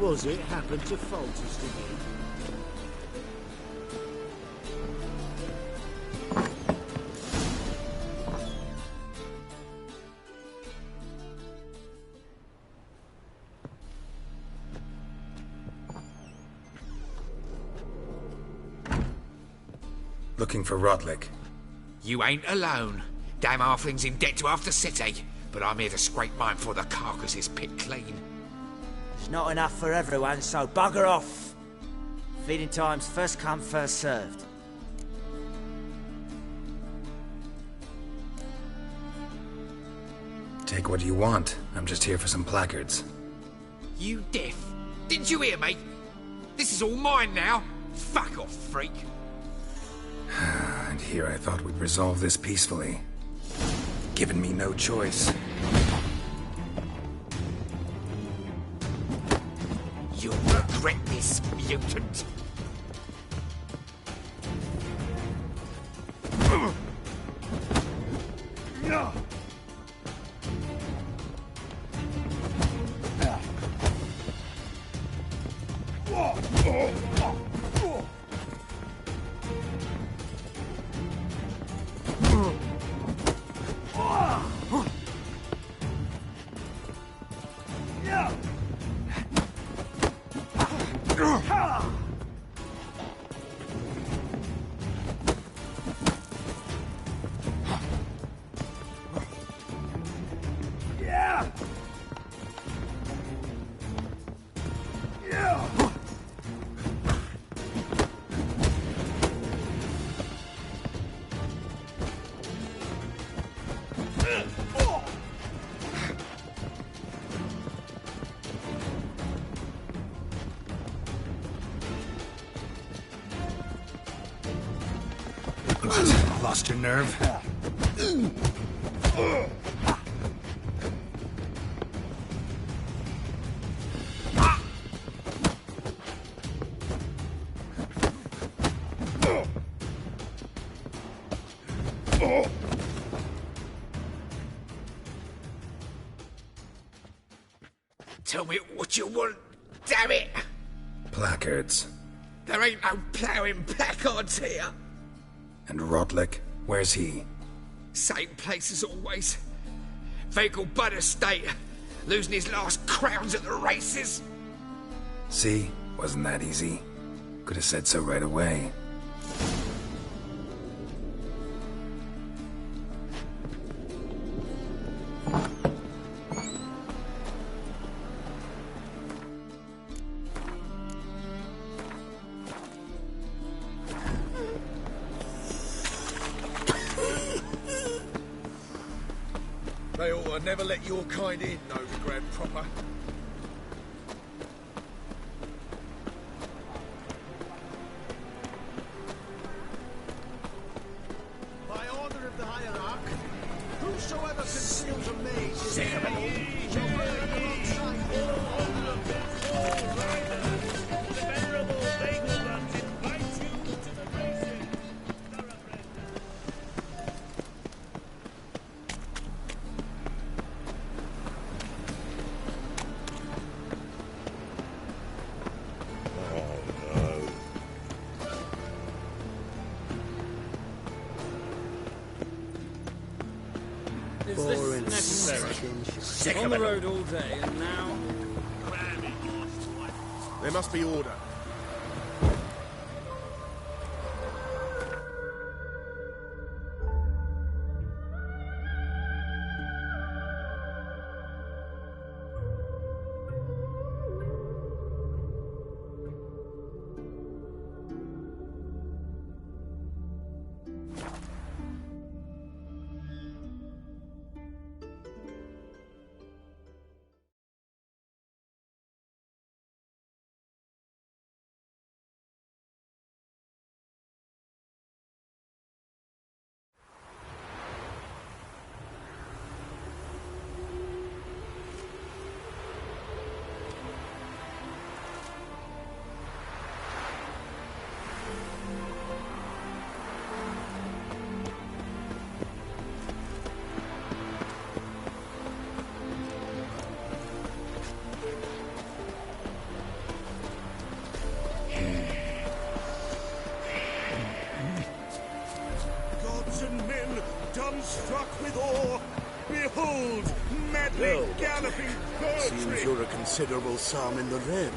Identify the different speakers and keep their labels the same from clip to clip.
Speaker 1: was it happened to fault us again?
Speaker 2: Looking for Rodlick.
Speaker 3: You ain't alone. Damn halfling's in debt to half the city, but I'm here to scrape mine before the carcass is picked clean.
Speaker 4: There's not enough for everyone, so bugger off. Feeding time's first come, first served.
Speaker 2: Take what you want. I'm just here for some placards.
Speaker 3: You deaf? Didn't you hear me? This is all mine now. Fuck off, freak.
Speaker 2: And here I thought we'd resolve this peacefully. Given me no choice.
Speaker 3: You'll regret this, mutant.
Speaker 2: What? Lost your nerve?
Speaker 3: Tell me what you want, damn it!
Speaker 2: Placards.
Speaker 3: There ain't no ploughing placards here.
Speaker 2: And Rodlick? Where's he?
Speaker 3: Same place as always. Vehicle butter state. Losing his last crowns at the races.
Speaker 2: See? Wasn't that easy? Could have said so right away.
Speaker 5: They ought to never let your kind in, Novigrad proper.
Speaker 1: By order of the hierarch, whosoever conceals a maze is criminal shall burn alongside all of them.
Speaker 6: The venerable Bagel invites you to the races.
Speaker 7: Is this necessary? On the road all day, and now...
Speaker 5: There must be order.
Speaker 1: considerable sum in the red.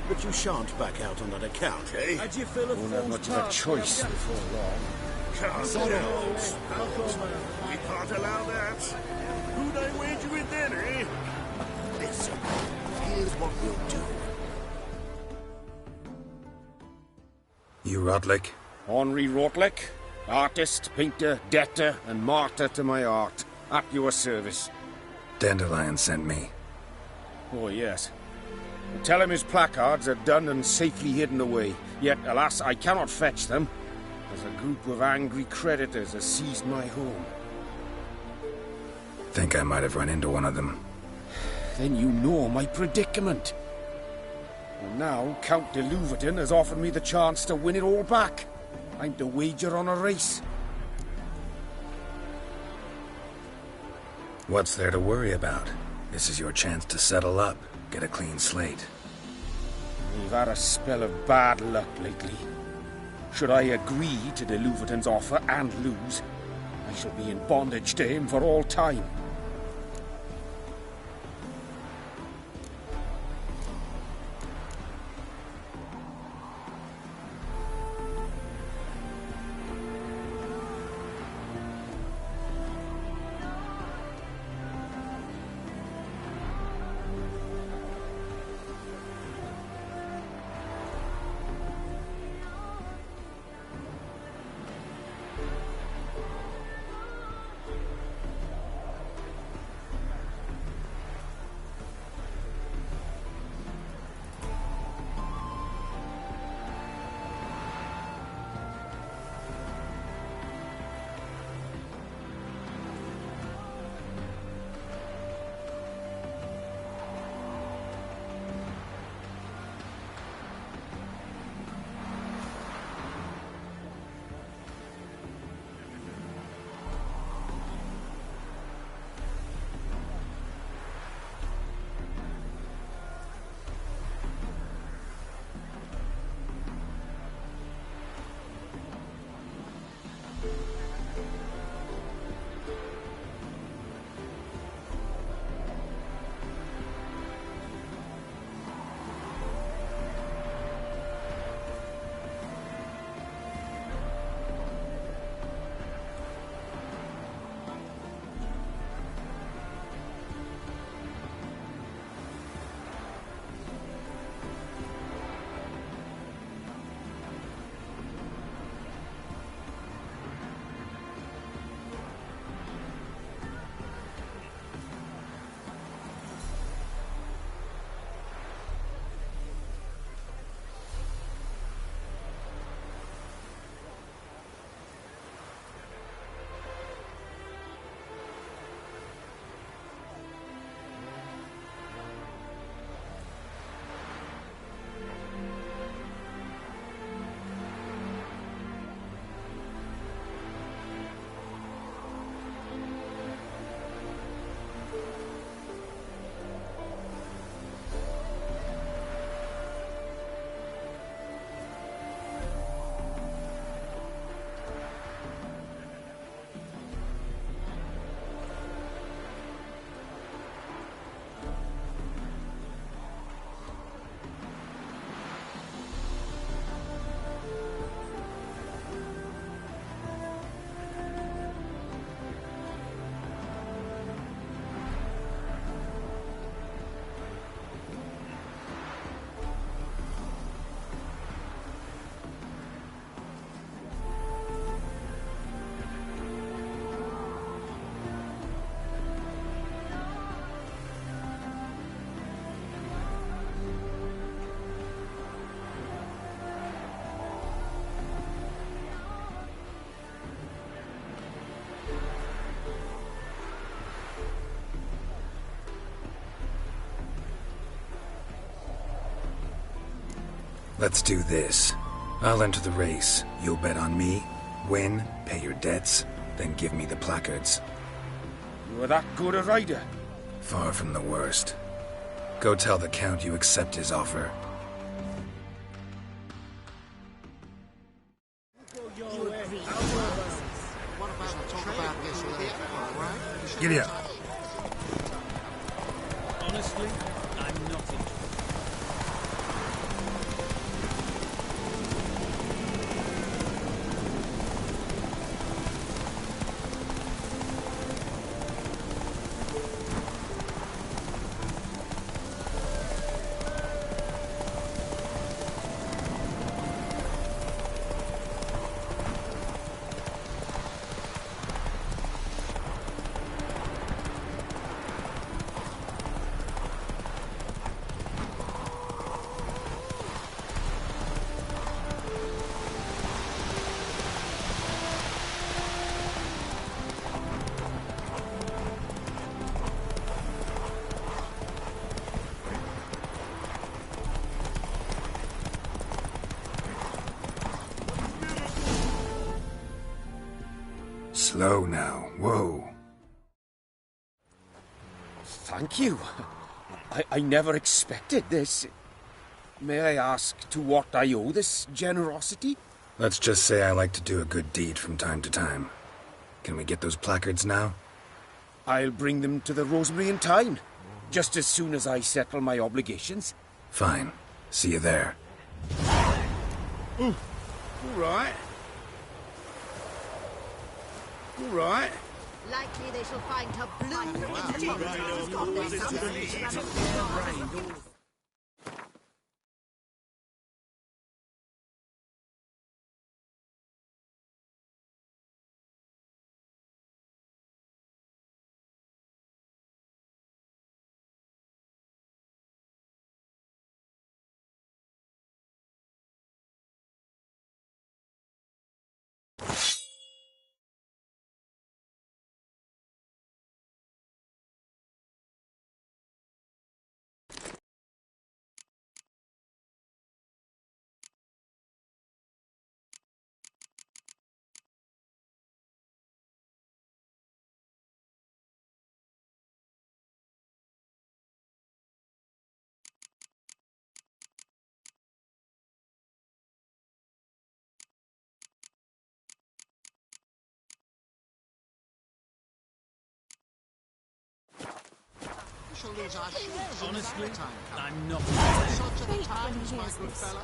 Speaker 1: But you shan't back out on that account, eh?
Speaker 7: How'd you fill a
Speaker 5: Won't have much of a choice before long.
Speaker 1: Calm down. We can't allow that. Who'd I wager with then, eh? Listen, here's what we'll do.
Speaker 2: You Rotlick?
Speaker 5: Henri Rotlick, artist, painter, debtor, and martyr to my art. At your service.
Speaker 2: Dandelion sent me.
Speaker 5: Oh, yes. Tell him his placards are done and safely hidden away. Yet, alas, I cannot fetch them, as a group of angry creditors has seized my home.
Speaker 2: Think I might have run into one of them.
Speaker 5: Then you know my predicament. And now, Count de Louverton has offered me the chance to win it all back. I'm to wager on a race.
Speaker 2: What's there to worry about? This is your chance to settle up, get a clean slate.
Speaker 5: We've had a spell of bad luck lately. Should I agree to de Louverton's offer and lose, I shall be in bondage to him for all time.
Speaker 2: Let's do this. I'll enter the race. You'll bet on me, win, pay your debts, then give me the placards.
Speaker 5: You are that good a rider?
Speaker 2: Far from the worst. Go tell the Count you accept his offer. Giddy up.
Speaker 7: Honestly, I'm not interested.
Speaker 2: Slow now. Whoa.
Speaker 5: Thank you. I never expected this. May I ask to what I owe this generosity?
Speaker 2: Let's just say I like to do a good deed from time to time. Can we get those placards now?
Speaker 5: I'll bring them to the Rosemary in time, just as soon as I settle my obligations.
Speaker 2: Fine. See you there.
Speaker 5: All right. All right.
Speaker 8: Likely they shall find her blue in the
Speaker 9: shall lose our shoes.
Speaker 7: Honestly, I'm not.
Speaker 9: Such are the times, my good fellow.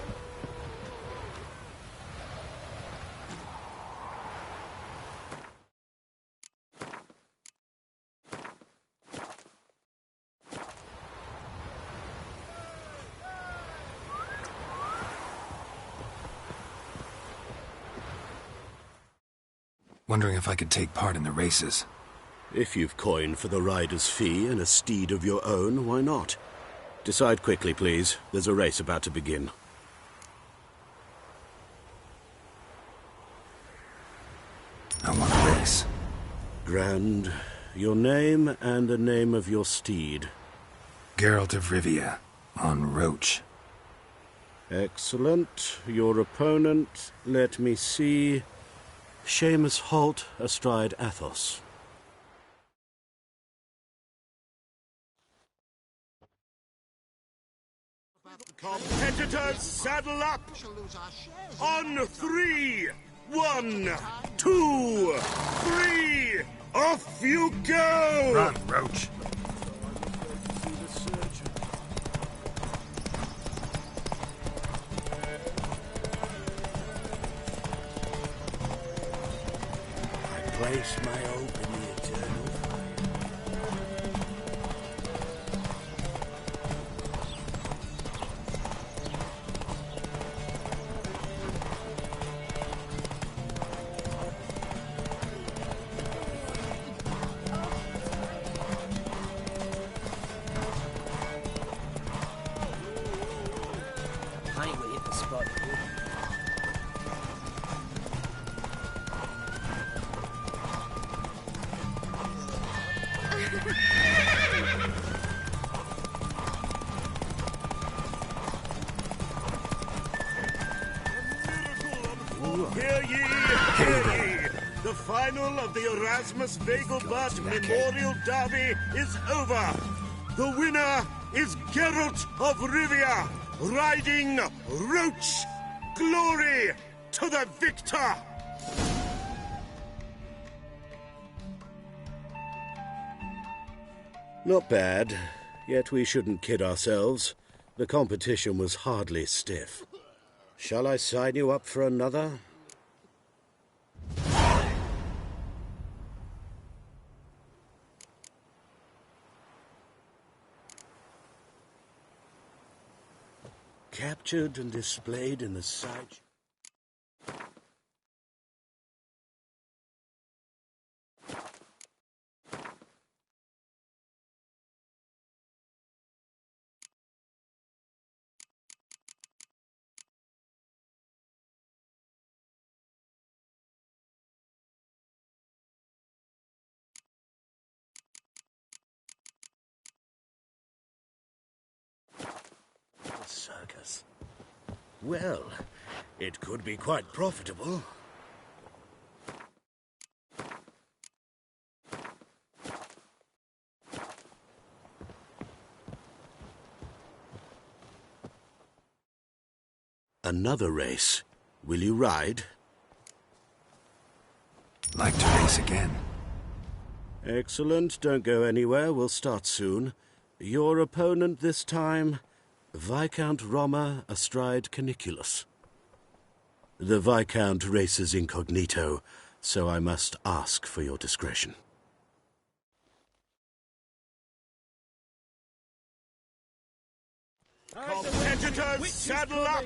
Speaker 2: Wondering if I could take part in the races.
Speaker 1: If you've coin for the rider's fee and a steed of your own, why not? Decide quickly, please. There's a race about to begin.
Speaker 2: I want a race.
Speaker 1: Grand. Your name and the name of your steed.
Speaker 2: Geralt of Rivia, on Roach.
Speaker 1: Excellent. Your opponent, let me see... Seamus Holt astride Athos.
Speaker 6: Competitors, saddle up! On 3! 1, 2, 3! Off you go!
Speaker 2: Run, Roach.
Speaker 1: Place my hope in the eternal fire.
Speaker 4: I think we hit the spot.
Speaker 6: Hear ye, hear ye! The final of the Erasmus Vegelbud Memorial Derby is over. The winner is Geralt of Rivia, riding Roach. Glory to the victor!
Speaker 1: Not bad, yet we shouldn't kid ourselves. The competition was hardly stiff. Shall I sign you up for another? Captured and displayed in the side... Circus. Well, it could be quite profitable.
Speaker 6: Another race. Will you ride?
Speaker 2: Like to race again.
Speaker 6: Excellent. Don't go anywhere. We'll start soon. Your opponent this time, Viscount Roma astride Caniculus. The Viscount races incognito, so I must ask for your discretion.
Speaker 1: Competitors, saddle up!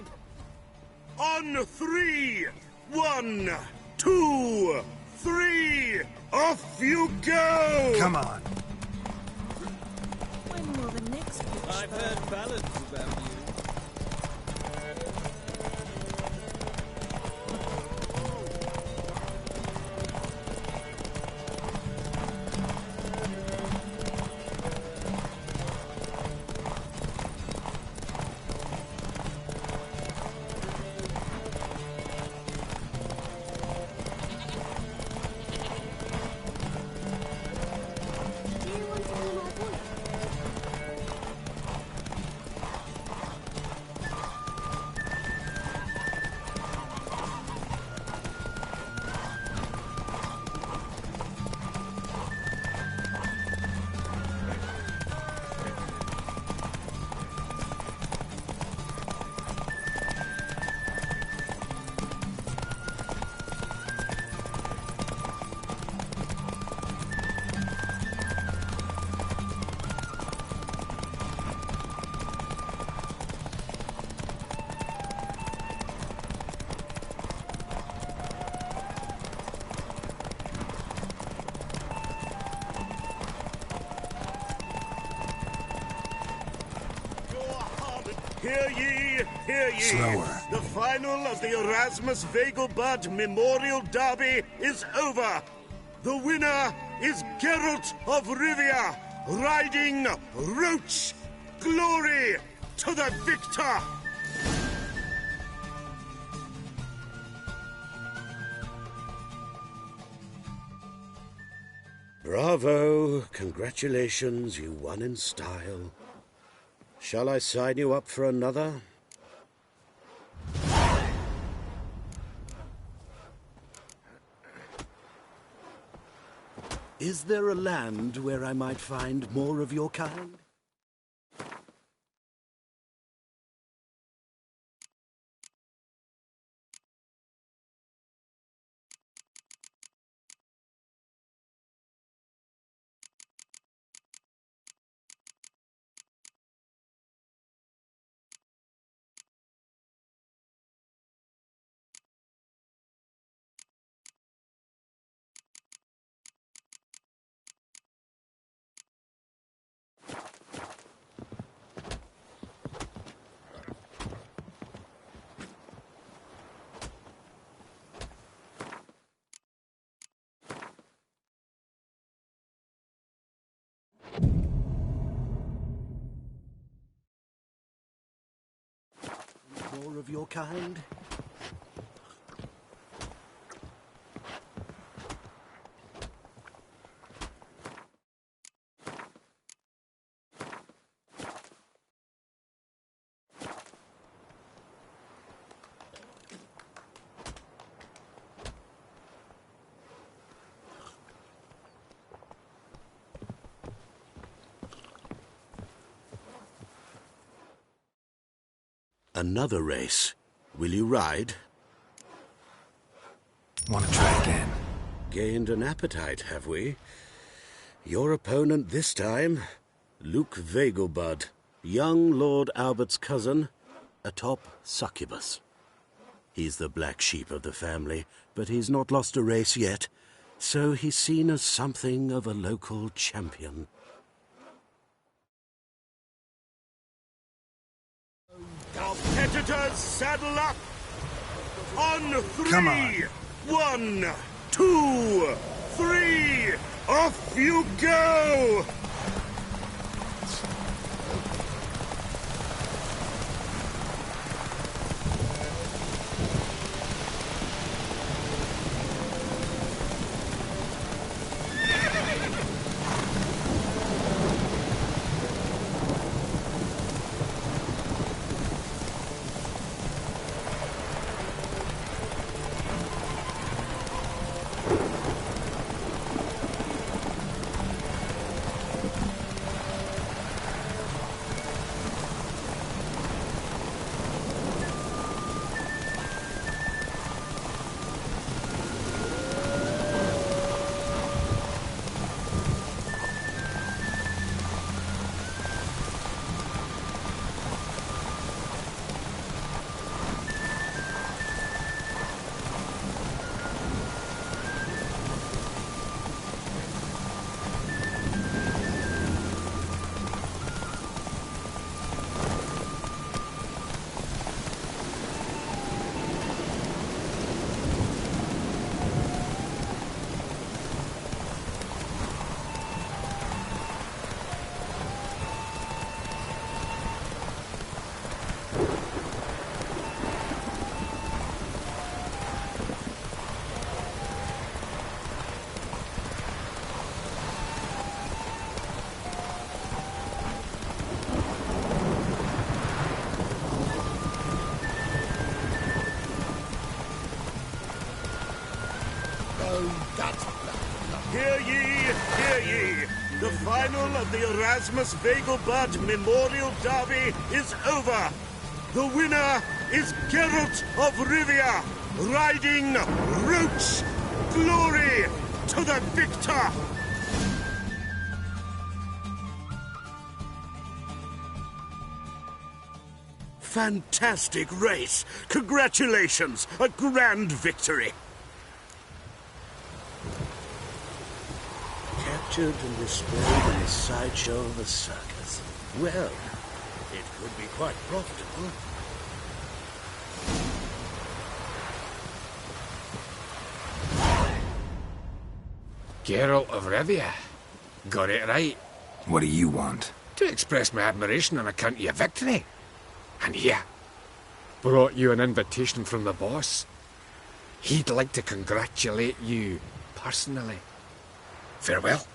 Speaker 1: On 3! 1, 2, 3! Off you go!
Speaker 2: Come on.
Speaker 8: When will the next pitch
Speaker 7: I've heard ballads about you.
Speaker 8: Do you want to be my boy?
Speaker 1: Hear ye, hear ye!
Speaker 2: Slower.
Speaker 1: The final of the Erasmus Vegelbud Memorial Derby is over. The winner is Geralt of Rivia, riding Roach. Glory to the victor!
Speaker 6: Bravo! Congratulations, you won in style. Shall I sign you up for another? Is there a land where I might find more of your kind? More of your kind? Another race. Will you ride?
Speaker 2: Want to try again?
Speaker 6: Gained an appetite, have we? Your opponent this time, Luke Vegelbud, young Lord Albert's cousin, atop Succubus. He's the black sheep of the family, but he's not lost a race yet, so he's seen as something of a local champion.
Speaker 1: Competitors, saddle up! On 3!
Speaker 2: Come on.
Speaker 1: 1, 2, 3! Off you go! Hear ye, hear ye. The final of the Erasmus Vegelbud Memorial Derby is over. The winner is Geralt of Rivia, riding Roach. Glory to the victor! Fantastic race. Congratulations. A grand victory. Captured and displayed in the sideshow of a circus. Well, it could be quite profitable.
Speaker 3: Geralt of Rivia. Got it right.
Speaker 2: What do you want?
Speaker 3: To express my admiration on account of your victory. And here, brought you an invitation from the boss. He'd like to congratulate you personally. Farewell.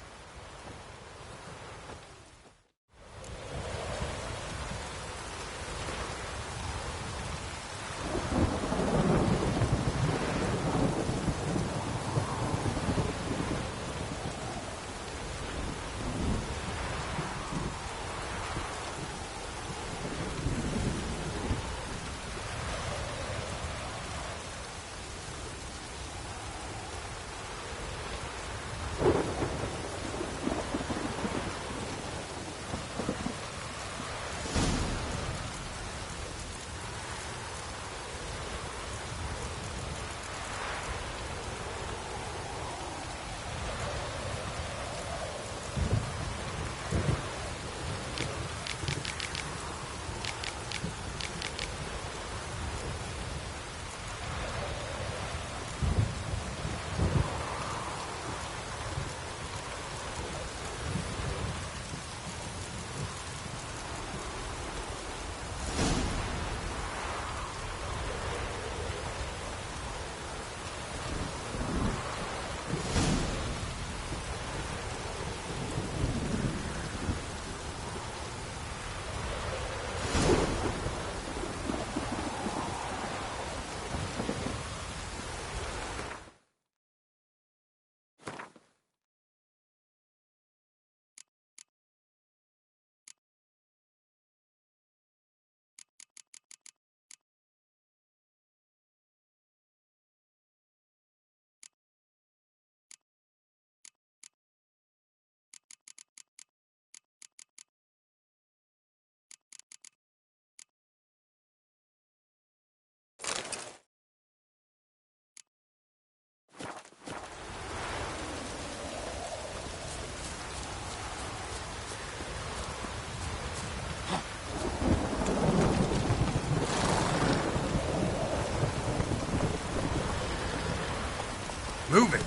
Speaker 2: Move it!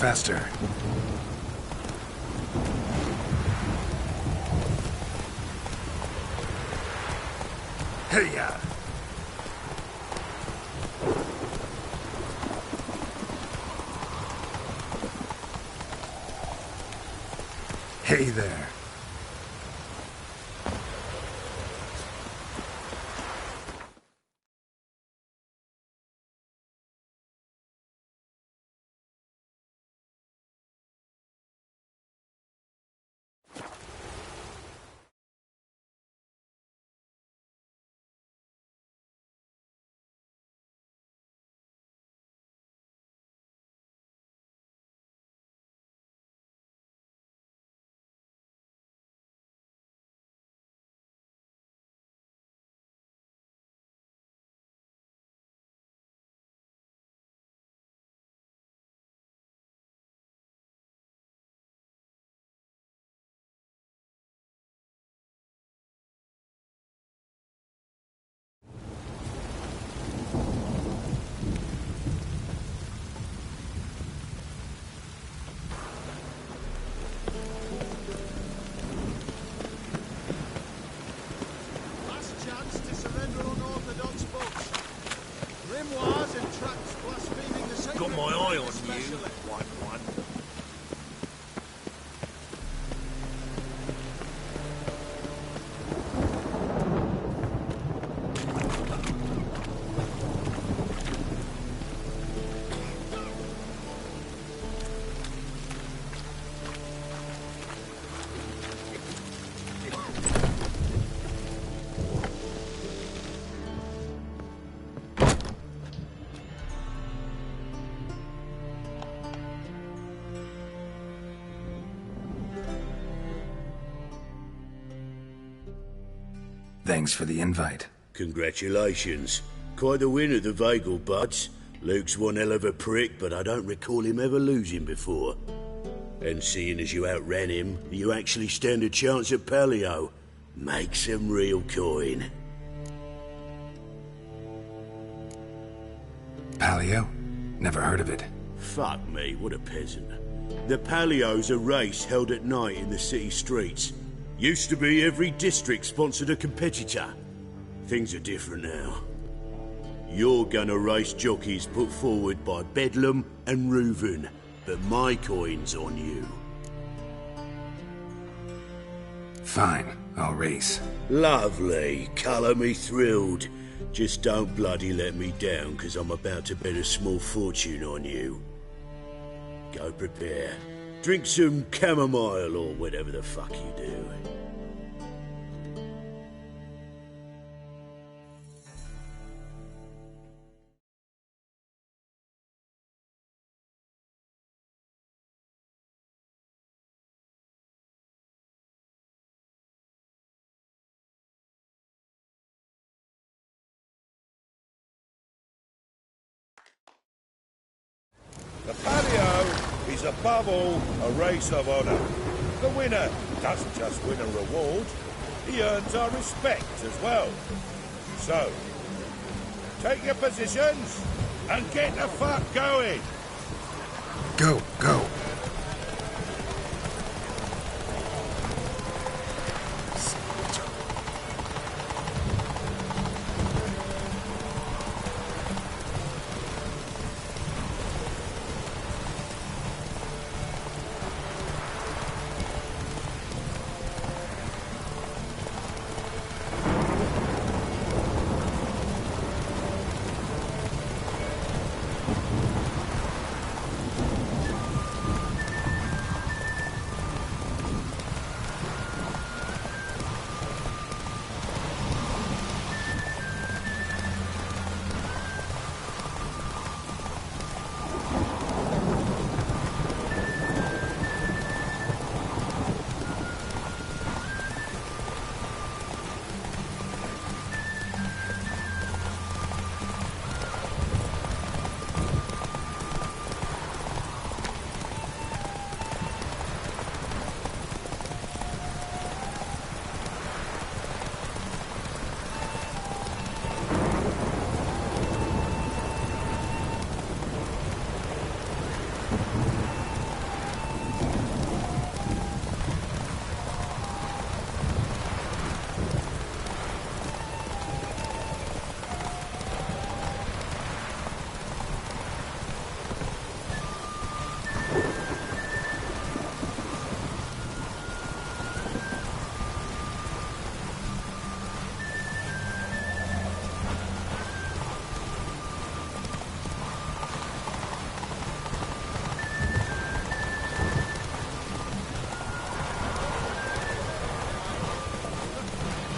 Speaker 2: Faster. Hey-ya! Hey there.
Speaker 1: You want one?
Speaker 2: Thanks for the invite.
Speaker 1: Congratulations. Quite the winner, the Vagel Buds. Luke's one hell of a prick, but I don't recall him ever losing before. And seeing as you outran him, you actually stand a chance at Paleo. Make some real coin.
Speaker 2: Paleo? Never heard of it.
Speaker 1: Fuck me, what a peasant. The Paleo's a race held at night in the city streets. Used to be every district sponsored a competitor. Things are different now. You're gonna race jockeys put forward by Bedlam and Reuven, but my coin's on you.
Speaker 2: Fine, I'll race.
Speaker 1: Lovely, colour me thrilled. Just don't bloody let me down, 'cause I'm about to bet a small fortune on you. Go prepare. Drink some chamomile or whatever the fuck you do.
Speaker 10: The Paleo is above all a race of honour. The winner doesn't just win a reward, he earns our respect as well. So, take your positions and get the fuck going!
Speaker 2: Go, go.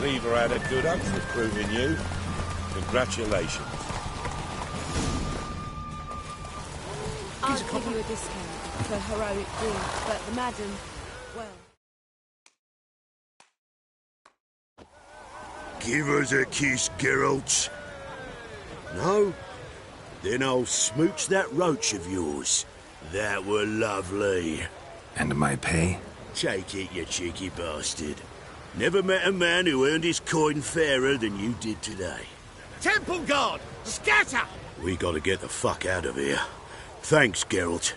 Speaker 10: Cleaver had a good up for proving you. Congratulations.
Speaker 11: I'll give you a discount for heroic deeds, but the madam, well...
Speaker 1: Give us a kiss, Geralt. No? Then I'll smooch that roach of yours. That were lovely.
Speaker 2: And my pay?
Speaker 1: Take it, you cheeky bastard. Never met a man who earned his coin fairer than you did today.
Speaker 6: Temple Guard! Scatter!
Speaker 1: We gotta get the fuck out of here. Thanks, Geralt.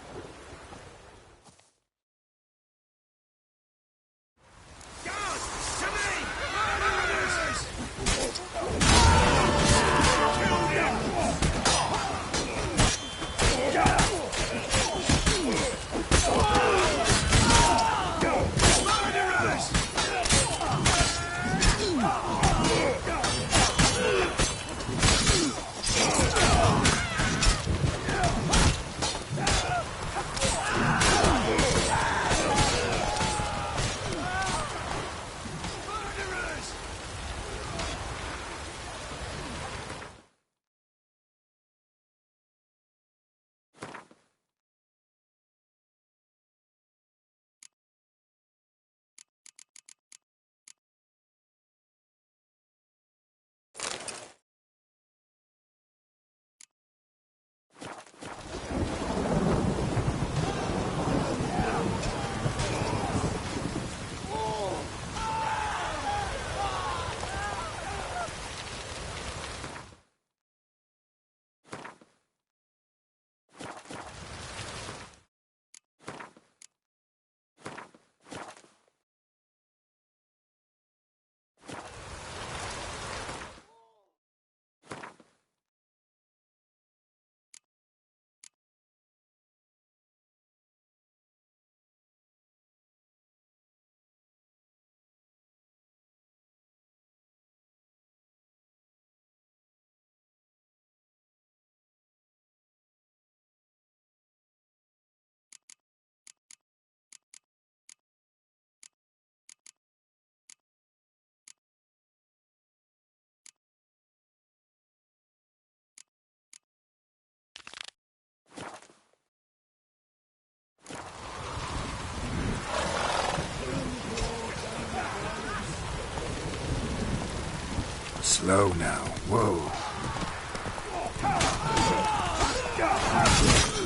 Speaker 2: Slow now. Whoa.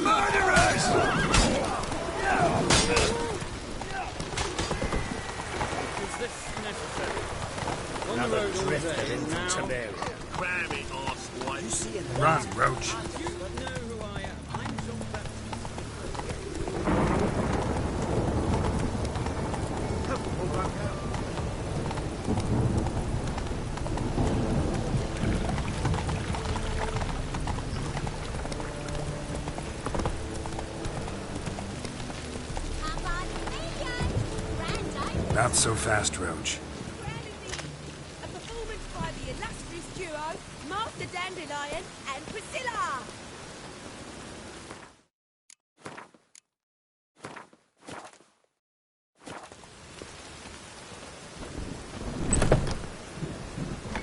Speaker 2: Murderers!
Speaker 7: Is this necessary? On the road all day, and now...
Speaker 1: Crammy arse white.
Speaker 4: You see him?
Speaker 2: Run, Roach.
Speaker 7: You know who I am. I'm John
Speaker 2: Not so fast, Roach.
Speaker 11: A performance by the illustrious duo, Master Dandelion and Priscilla.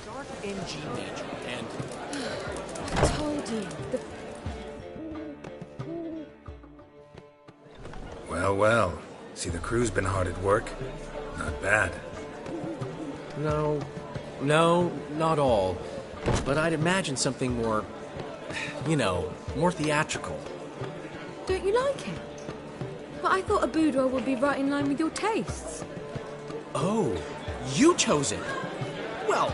Speaker 12: Dark NG major and
Speaker 11: Told you.
Speaker 2: Well. See, the crew's been hard at work. Not bad.
Speaker 12: no, not all. But I'd imagine something more, more theatrical.
Speaker 11: Don't you like it? But I thought a boudoir would be right in line with your tastes.
Speaker 12: Oh, you chose it. Well,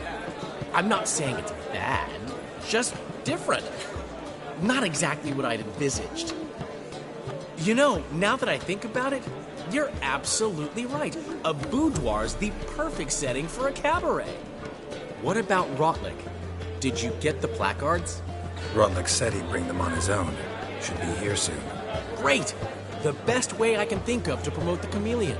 Speaker 12: I'm not saying it's bad, just different. Not exactly what I'd envisaged. Now that I think about it, you're absolutely right. A boudoir's the perfect setting for a cabaret. What about Rotlick? Did you get the placards?
Speaker 2: Rotlick said he'd bring them on his own. Should be here soon.
Speaker 12: Great! The best way I can think of to promote the chameleon.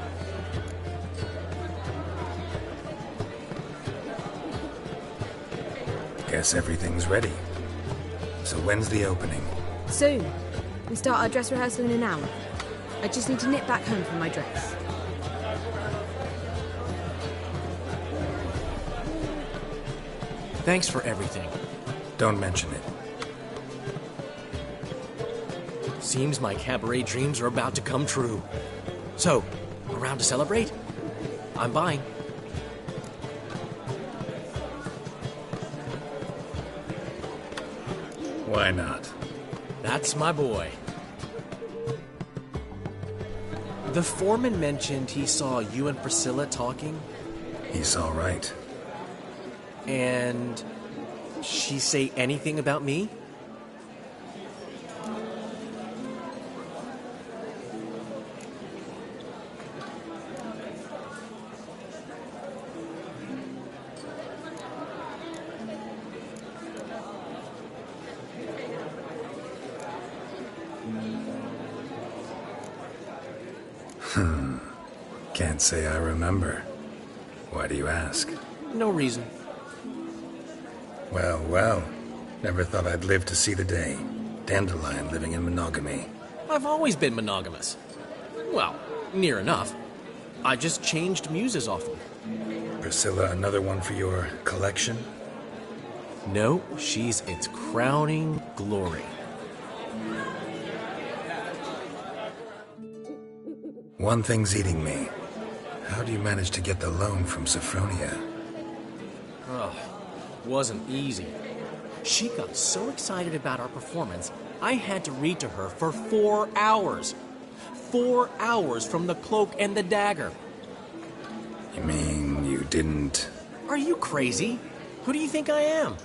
Speaker 2: Guess everything's ready. So when's the opening?
Speaker 11: Soon. We start our dress rehearsal in an hour. I just need to nip back home for my dress.
Speaker 12: Thanks for everything.
Speaker 2: Don't mention it.
Speaker 12: Seems my cabaret dreams are about to come true. So, around to celebrate? I'm buying.
Speaker 2: Why not?
Speaker 12: That's my boy. The foreman mentioned he saw you and Priscilla talking.
Speaker 2: He's all right.
Speaker 12: And she say anything about me?
Speaker 2: Can't say I remember. Why do you ask?
Speaker 12: No reason.
Speaker 2: Well. Never thought I'd live to see the day. Dandelion living in monogamy.
Speaker 12: I've always been monogamous. Well, near enough. I just changed muses often.
Speaker 2: Priscilla, another one for your collection?
Speaker 12: No, she's its crowning glory.
Speaker 2: One thing's eating me. How do you manage to get the loan from Sophronia?
Speaker 12: Oh, wasn't easy. She got so excited about our performance, I had to read to her for 4 hours. 4 hours from the Cloak and the Dagger.
Speaker 2: You mean you didn't...
Speaker 12: Are you crazy? Who do you think I am?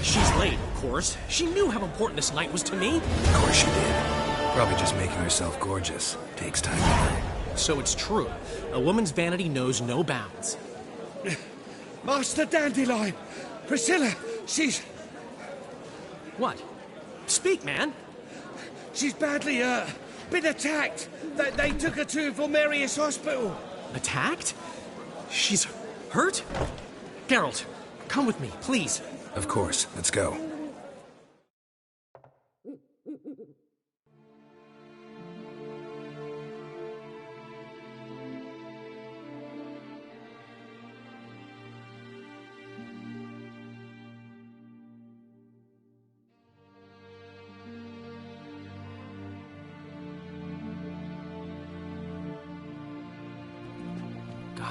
Speaker 12: She's late, of course. She knew how important this night was to me.
Speaker 2: Of course she did. Probably just making herself gorgeous. Takes time.
Speaker 12: So it's true. A woman's vanity knows no bounds.
Speaker 1: Master Dandelion! Priscilla, she's...
Speaker 12: What? Speak, man.
Speaker 1: She's badly, been attacked. They took her to Vulmerius Hospital.
Speaker 12: Attacked? She's hurt? Geralt, come with me, please.
Speaker 2: Of course. Let's go.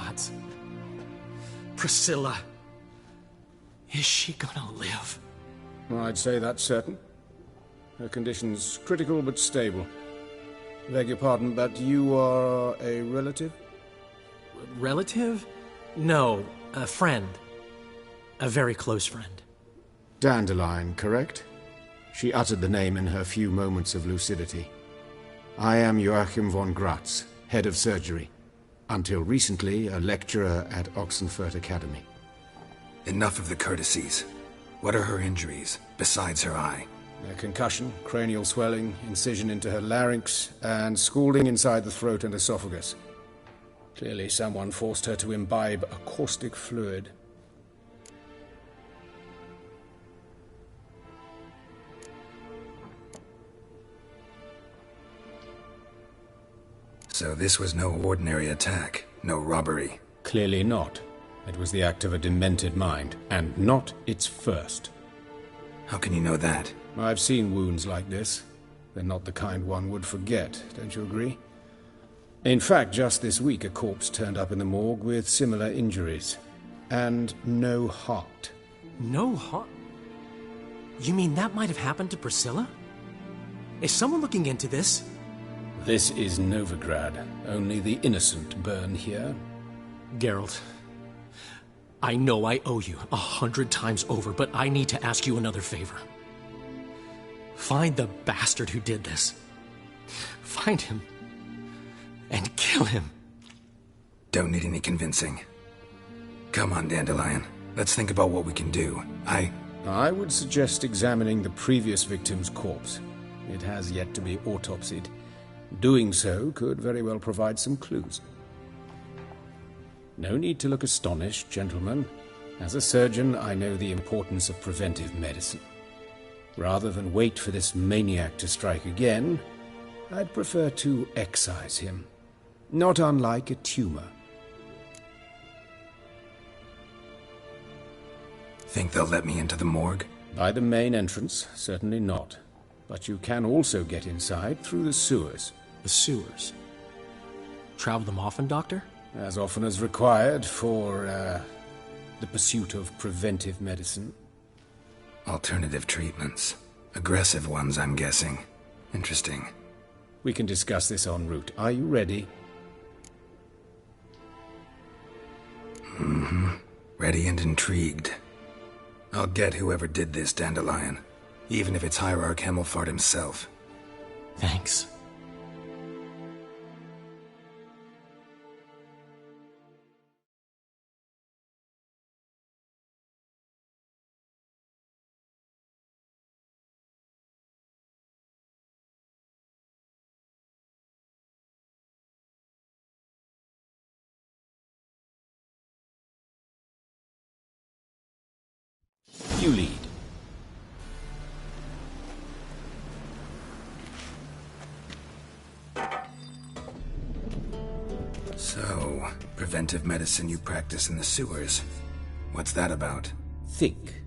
Speaker 12: gods. Priscilla. Is she gonna live?
Speaker 5: I'd say that's certain. Her condition's critical but stable. Beg your pardon, but you are a relative?
Speaker 12: Relative? No, a friend. A very close friend.
Speaker 5: Dandelion, correct? She uttered the name in her few moments of lucidity. I am Joachim von Gratz, head of surgery. Until recently, a lecturer at Oxenfurt Academy.
Speaker 2: Enough of the courtesies. What are her injuries, besides her eye?
Speaker 5: A concussion, cranial swelling, incision into her larynx, and scalding inside the throat and esophagus. Clearly someone forced her to imbibe a caustic fluid.
Speaker 2: So this was no ordinary attack, no robbery.
Speaker 5: Clearly not. It was the act of a demented mind, and not its first.
Speaker 2: How can you know that?
Speaker 5: I've seen wounds like this. They're not the kind one would forget, don't you agree? In fact, just this week a corpse turned up in the morgue with similar injuries. And no heart.
Speaker 12: No heart? You mean that might have happened to Priscilla? Is someone looking into this?
Speaker 5: This is Novigrad. Only the innocent burn here.
Speaker 12: Geralt, I know I owe you 100 times over, but I need to ask you another favor. Find the bastard who did this. Find him. And kill him.
Speaker 2: Don't need any convincing. Come on, Dandelion. Let's think about what we can do.
Speaker 5: I would suggest examining the previous victim's corpse. It has yet to be autopsied. Doing so could very well provide some clues. No need to look astonished, gentlemen. As a surgeon, I know the importance of preventive medicine. Rather than wait for this maniac to strike again, I'd prefer to excise him. Not unlike a tumor.
Speaker 2: Think they'll let me into the morgue?
Speaker 5: By the main entrance, certainly not. But you can also get inside through the sewers.
Speaker 12: The sewers? Travel them often, Doctor?
Speaker 5: As often as required for, the pursuit of preventive medicine.
Speaker 2: Alternative treatments. Aggressive ones, I'm guessing. Interesting.
Speaker 5: We can discuss this en route. Are you ready?
Speaker 2: Mm-hmm. Ready and intrigued. I'll get whoever did this, Dandelion. Even if it's Hierarch Hemmelfart himself.
Speaker 12: Thanks.
Speaker 5: You lead.
Speaker 2: So, preventive medicine you practice in the sewers. What's that about?
Speaker 5: Think.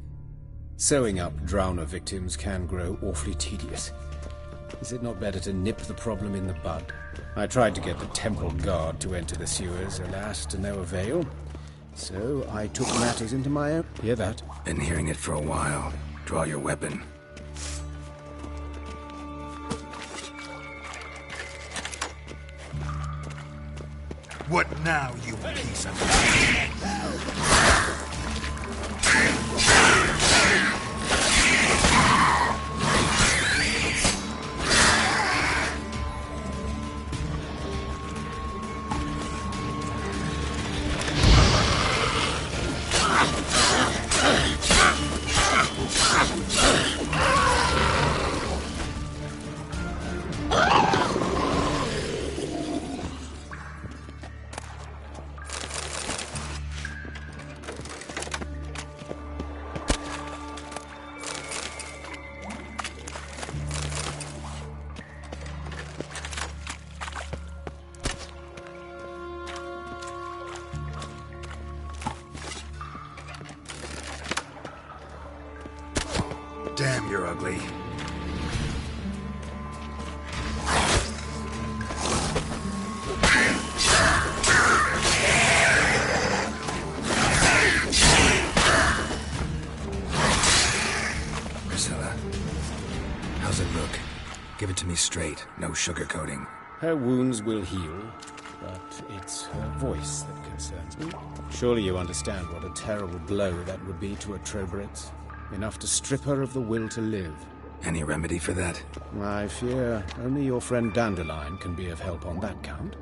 Speaker 5: Sewing up drowner victims can grow awfully tedious. Is it not better to nip the problem in the bud? I tried to get the temple guard to enter the sewers, alas, to no avail. So I took matters into my own... Hear that?
Speaker 2: Been hearing it for a while. Draw your weapon.
Speaker 1: What now, you piece of...
Speaker 2: Damn, you're ugly. straight, no sugarcoating.
Speaker 5: Her wounds will heal, but it's her voice that concerns me. Surely you understand what a terrible blow that would be to a Trobritz. Enough to strip her of the will to live.
Speaker 2: Any remedy for that?
Speaker 5: I fear only your friend Dandelion can be of help on that count.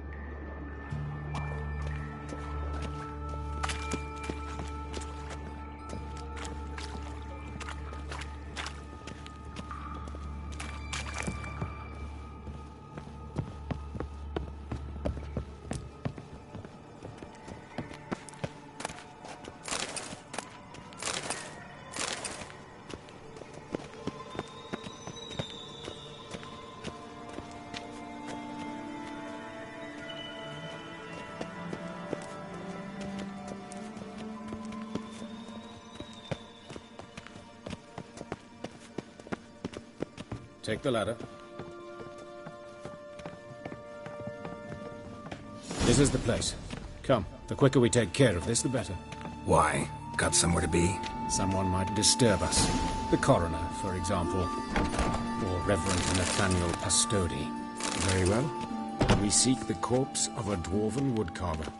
Speaker 5: Take the ladder. This is the place. Come, the quicker we take care of this, the better.
Speaker 2: Why? Got somewhere to be?
Speaker 5: Someone might disturb us. The coroner, for example. Or Reverend Nathaniel Pastodi. Very well. We seek the corpse of a dwarven woodcarver.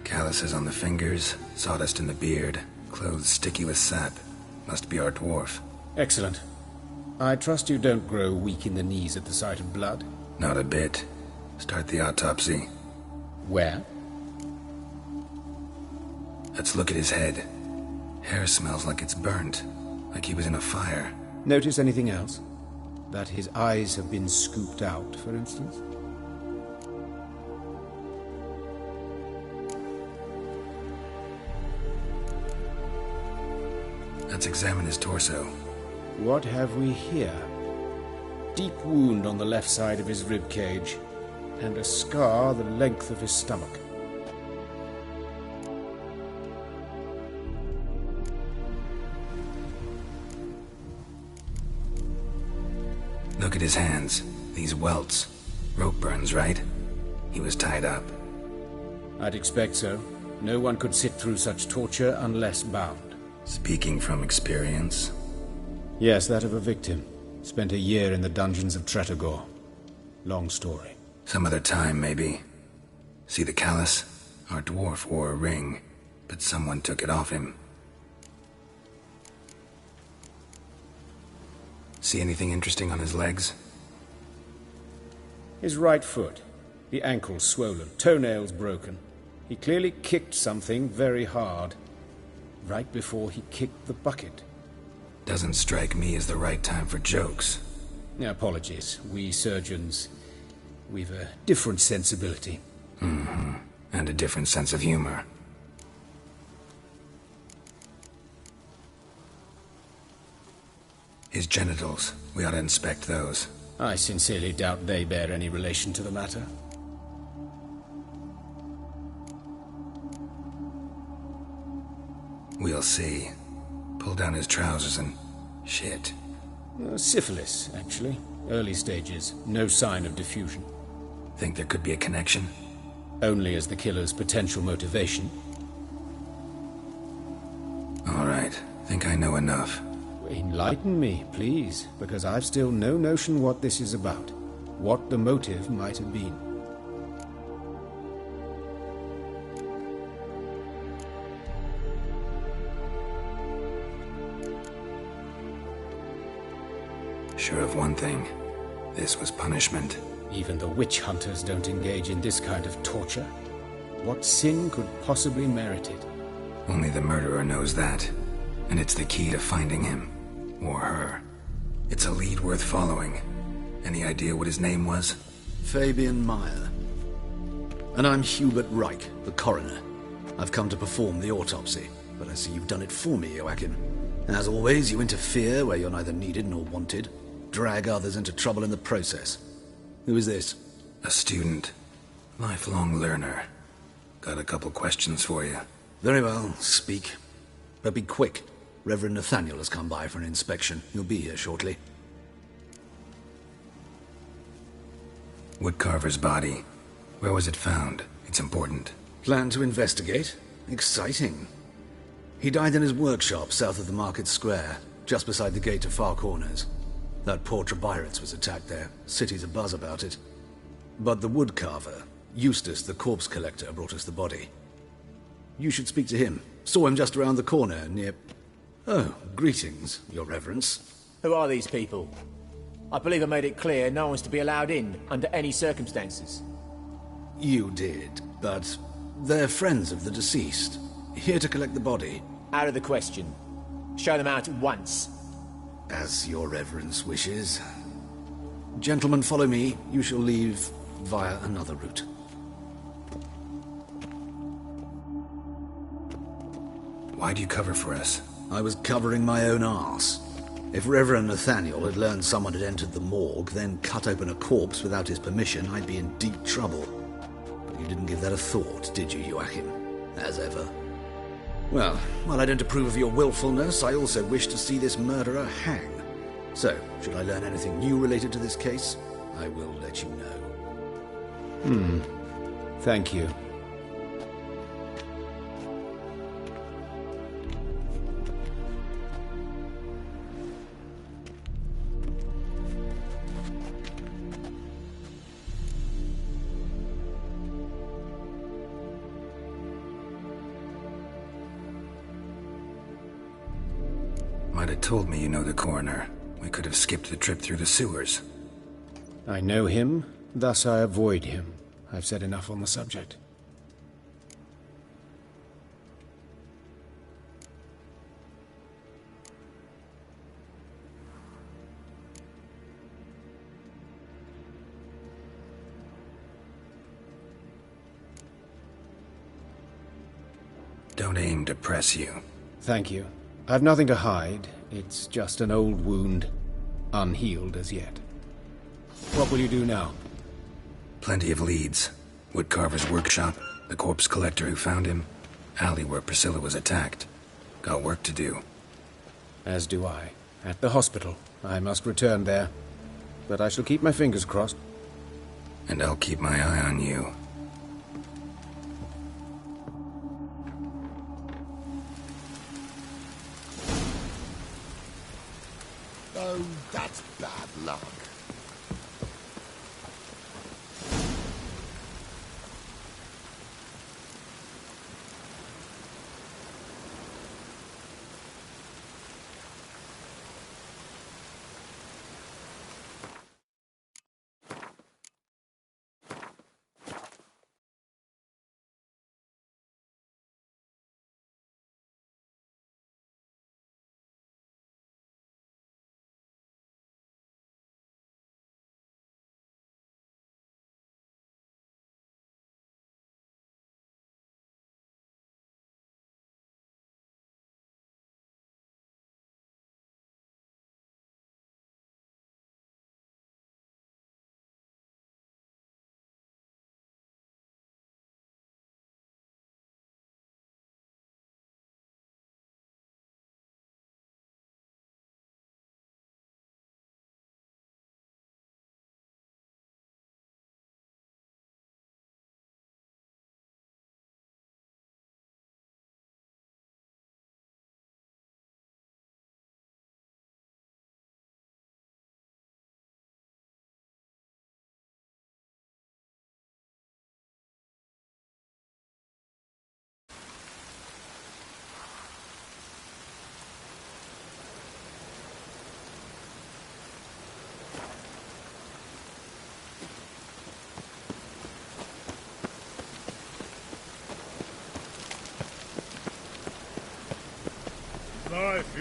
Speaker 2: Calluses on the fingers, sawdust in the beard, clothes sticky with sap. Must be our dwarf.
Speaker 5: Excellent. I trust you don't grow weak in the knees at the sight of blood?
Speaker 2: Not a bit. Start the autopsy.
Speaker 5: Where?
Speaker 2: Let's look at his head. Hair smells like it's burnt, like he was in a fire.
Speaker 5: Notice anything else? That his eyes have been scooped out, for instance?
Speaker 2: Let's examine his torso.
Speaker 5: What have we here? Deep wound on the left side of his rib cage, and a scar the length of his stomach.
Speaker 2: Look at his hands. These welts. Rope burns, right? He was tied up.
Speaker 5: I'd expect so. No one could sit through such torture unless bound.
Speaker 2: Speaking from experience?
Speaker 5: Yes, that of a victim. Spent a year in the dungeons of Tretogor. Long story.
Speaker 2: Some other time, maybe. See the callus? Our dwarf wore a ring, but someone took it off him. See anything interesting on his legs?
Speaker 5: His right foot. The ankle swollen, toenails broken. He clearly kicked something very hard. Right before he kicked the bucket.
Speaker 2: Doesn't strike me as the right time for jokes.
Speaker 5: Apologies. We surgeons, we've a different sensibility.
Speaker 2: Mm-hmm. And a different sense of humor. His genitals. We ought to inspect those.
Speaker 5: I sincerely doubt they bear any relation to the matter.
Speaker 2: We'll see. Pull down his trousers and... shit.
Speaker 5: Syphilis, actually. Early stages. No sign of diffusion.
Speaker 2: Think there could be a connection?
Speaker 5: Only as the killer's potential motivation.
Speaker 2: All right. Think I know enough.
Speaker 5: Enlighten me, please, because I've still no notion what this is about. What the motive might have been.
Speaker 2: Sure of one thing. This was punishment.
Speaker 5: Even the witch hunters don't engage in this kind of torture. What sin could possibly merit it?
Speaker 2: Only the murderer knows that. And it's the key to finding him. Or her. It's a lead worth following. Any idea what his name was?
Speaker 13: Fabian Meyer. And I'm Hubert Reich, the coroner. I've come to perform the autopsy, but I see you've done it for me, Joachim. As always, you interfere where you're neither needed nor wanted. Drag others into trouble in the process. Who is this?
Speaker 2: A student. Lifelong learner. Got a couple questions for you.
Speaker 13: Very well, speak. But be quick. Reverend Nathaniel has come by for an inspection. He'll be here shortly.
Speaker 2: Woodcarver's body. Where was it found? It's important.
Speaker 13: Plan to investigate? Exciting. He died in his workshop south of the market square, just beside the gate to Far Corners. That poor Trebirates was attacked there. City's abuzz about it. But the woodcarver, Eustace the corpse collector, brought us the body. You should speak to him. Saw him just around the corner near... Oh, greetings, your reverence.
Speaker 14: Who are these people? I believe I made it clear no one's to be allowed in, under any circumstances.
Speaker 13: You did, but they're friends of the deceased. Here to collect the body.
Speaker 14: Out of the question. Show them out at once.
Speaker 13: As your reverence wishes. Gentlemen, follow me. You shall leave via another route.
Speaker 2: Why'd you cover for us?
Speaker 13: I was covering my own arse. If Reverend Nathaniel had learned someone had entered the morgue, then cut open a corpse without his permission, I'd be in deep trouble. But you didn't give that a thought, did you, Joachim? As ever. Well, while I don't approve of your willfulness, I also wish to see this murderer hang. So, should I learn anything new related to this case, I will let you know.
Speaker 5: Thank you.
Speaker 2: Might have told me you know the coroner. We could have skipped the trip through the sewers.
Speaker 5: I know him, thus I avoid him. I've said enough on the subject.
Speaker 2: Don't aim to press you.
Speaker 5: Thank you. I've nothing to hide. It's just an old wound, unhealed as yet. What will you do now?
Speaker 2: Plenty of leads. Woodcarver's workshop, the corpse collector who found him, alley where Priscilla was attacked. Got work to do.
Speaker 5: As do I. At the hospital. I must return there. But I shall keep my fingers crossed.
Speaker 2: And I'll keep my eye on you.
Speaker 9: Oh, that's bad luck.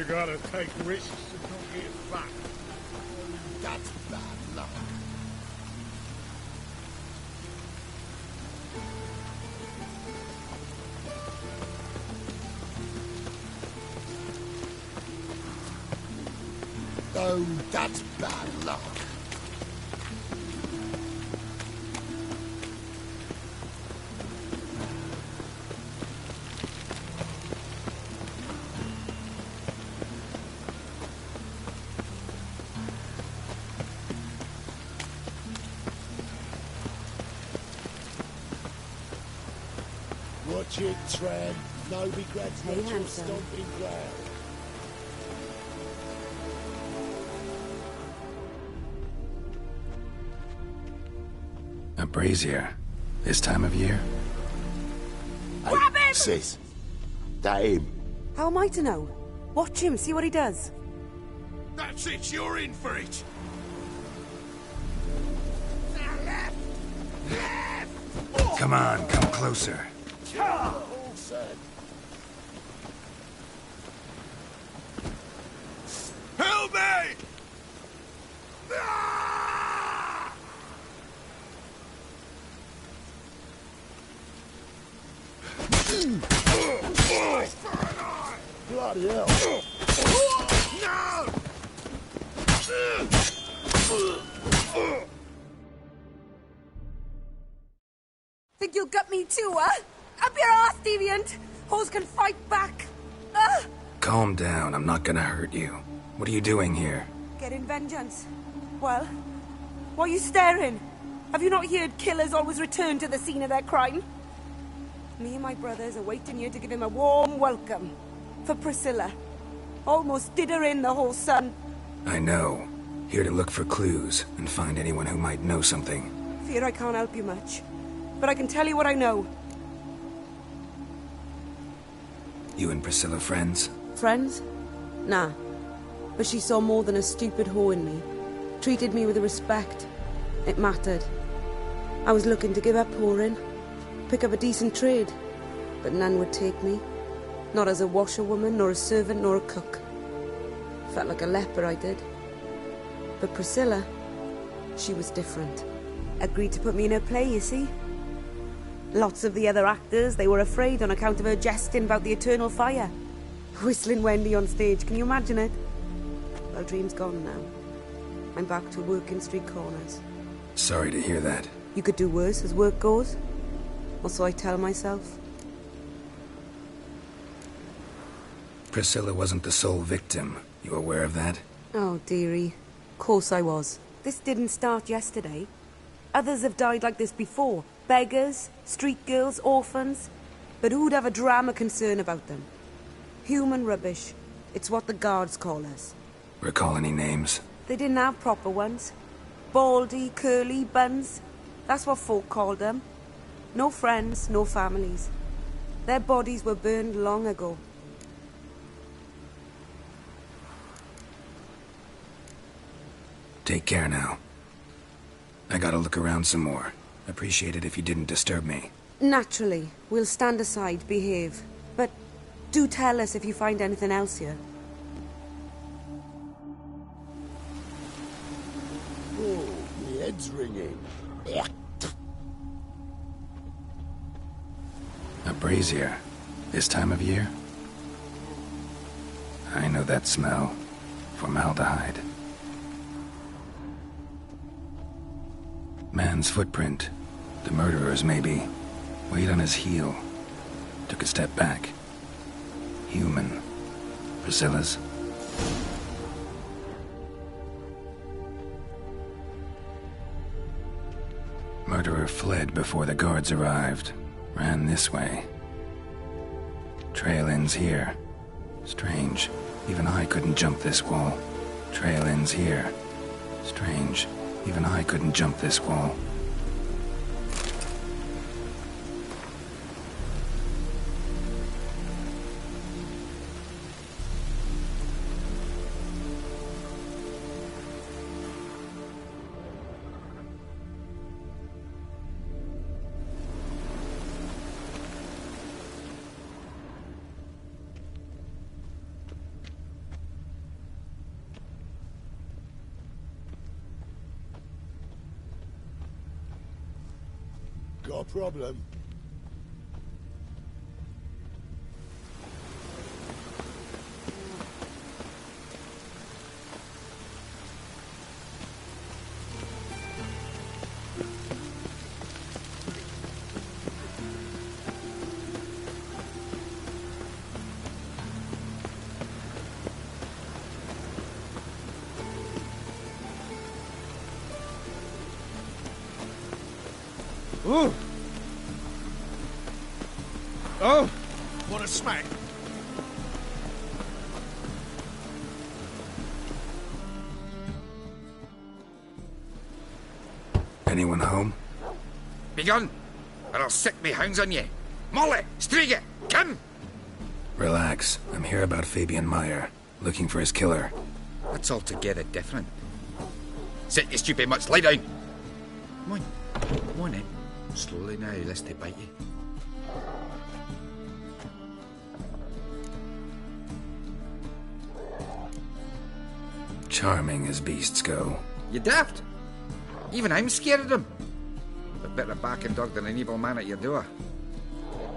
Speaker 10: you gotta take risks and not get fucked.
Speaker 9: That's bad luck. Oh, that's bad luck. Watch it, Tran. No regrets,
Speaker 8: Hey,
Speaker 9: not your
Speaker 8: handsome.
Speaker 9: stomping ground.
Speaker 2: A brazier. This time of year?
Speaker 8: Grab him!
Speaker 9: Sis, that him.
Speaker 8: How am I to know? Watch him, see what he does.
Speaker 10: That's it, you're in for it.
Speaker 2: Come on, come closer.
Speaker 9: All set.
Speaker 10: Help me!
Speaker 9: Bloody hell.
Speaker 10: No!
Speaker 8: Think you'll gut me too, huh? Up your ass, deviant! Hoes can fight back! Ah!
Speaker 2: Calm down, I'm not gonna hurt you. What are you doing here?
Speaker 8: Getting vengeance. Well, why are you staring? Have you not heard killers always return to the scene of their crime? Me and my brothers are waiting here to give him a warm welcome. For Priscilla. Almost did her in, the whole son.
Speaker 2: I know. Here to look for clues and find anyone who might know something.
Speaker 8: Fear I can't help you much. But I can tell you what I know.
Speaker 2: You and Priscilla friends?
Speaker 8: Friends? Nah. But she saw more than a stupid whore in me. Treated me with respect. It mattered. I was looking to give up whoring. Pick up a decent trade. But none would take me. Not as a washerwoman, nor a servant, nor a cook. Felt like a leper, I did. But Priscilla, she was different. Agreed to put me in her play, you see. Lots of the other actors, they were afraid on account of her jesting about the eternal fire. Whistling Wendy on stage, can you imagine it? Well, dream's gone now. I'm back to working street corners.
Speaker 2: Sorry to hear that.
Speaker 8: You could do worse as work goes. Or so I tell myself.
Speaker 2: Priscilla wasn't the sole victim. You aware of that?
Speaker 8: Oh, dearie. Of course I was. This didn't start yesterday. Others have died like this before. Beggars, street girls, orphans. But who'd have a drama concern about them? Human rubbish. It's what the guards call us.
Speaker 2: Recall any names?
Speaker 8: They didn't have proper ones. Baldy, curly, buns. That's what folk called them. No friends, no families. Their bodies were burned long ago.
Speaker 2: Take care now. I gotta look around some more. Appreciate it if you didn't disturb me.
Speaker 8: Naturally. We'll stand aside, behave. But do tell us if you find anything else here.
Speaker 9: Oh, my head's ringing.
Speaker 2: A brazier. This time of year? I know that smell. Formaldehyde. Man's footprint. The murderer's, maybe. Weight on his heel. Took a step back. Human. Priscilla's. Murderer fled before the guards arrived. Ran this way. Trail ends here. Strange. Even I couldn't jump this wall. Trail ends here. Strange. Even I couldn't jump this wall.
Speaker 9: Got a problem?
Speaker 15: Ooh! Oh! What a smack!
Speaker 2: Anyone home?
Speaker 3: Begone, or I'll sick me hounds on ye. Molly, Striga, come!
Speaker 2: Relax. I'm here about Fabian Meyer, looking for his killer.
Speaker 3: That's altogether different. Sit, you stupid mutts, lie down! Come on, come on then. Slowly now, lest they bite you.
Speaker 2: Charming as beasts go.
Speaker 3: You daft? Even I'm scared of them. A better backing dog than an evil man at your door.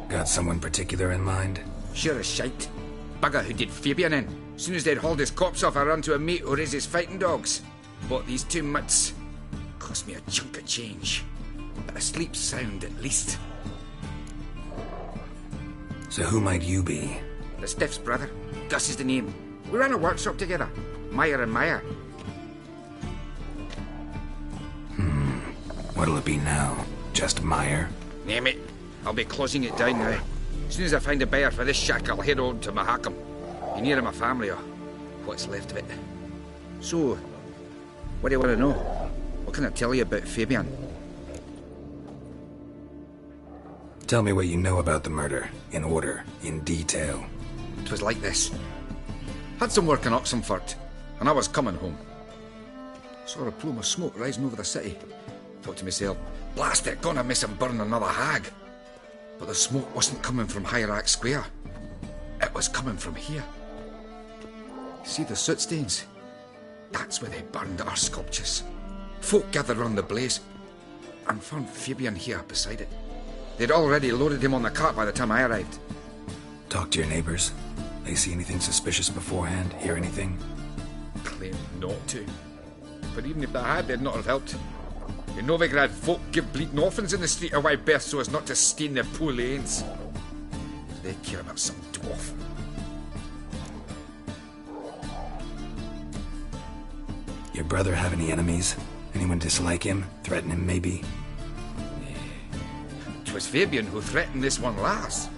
Speaker 2: Got someone particular in mind?
Speaker 3: Sure as shite. Bugger who did Fabian in. Soon as they'd hauled his corpse off, I ran to a mate who raises fighting dogs. Bought these 2 mutts. Cost me a chunk of change. But I sleep sound at least.
Speaker 2: So who might you be?
Speaker 3: The Stiff's brother. Gus is the name. We ran a workshop together. Meyer and Meyer.
Speaker 2: What'll it be now? Just Meyer?
Speaker 3: Name it. I'll be closing it down now. As soon as I find a buyer for this shack, I'll head on to Mahakam. Be near my family, or what's left of it. So, what do you want to know? What can I tell you about Fabian?
Speaker 2: Tell me what you know about the murder, in order, in detail.
Speaker 3: It was like this. Had some work in Oxenfurt, and I was coming home. Saw a plume of smoke rising over the city. Thought to myself, blast it, gonna miss him burn another hag. But the smoke wasn't coming from Hierarch Square. It was coming from here. See the soot stains? That's where they burned our sculptures. Folk gathered round the blaze, and found Fabian here beside it. They'd already loaded him on the cart by the time I arrived.
Speaker 2: Talk to your neighbors. They see anything suspicious beforehand? Hear anything?
Speaker 3: Claimed not to. But even if they had, they'd not have helped. In Novigrad, folk give bleeding orphans in the street a wide berth so as not to stain their poor lanes. So they care about some dwarf.
Speaker 2: Your brother have any enemies? Anyone dislike him? Threaten him, maybe?
Speaker 3: 'Twas Fabian who threatened this one last.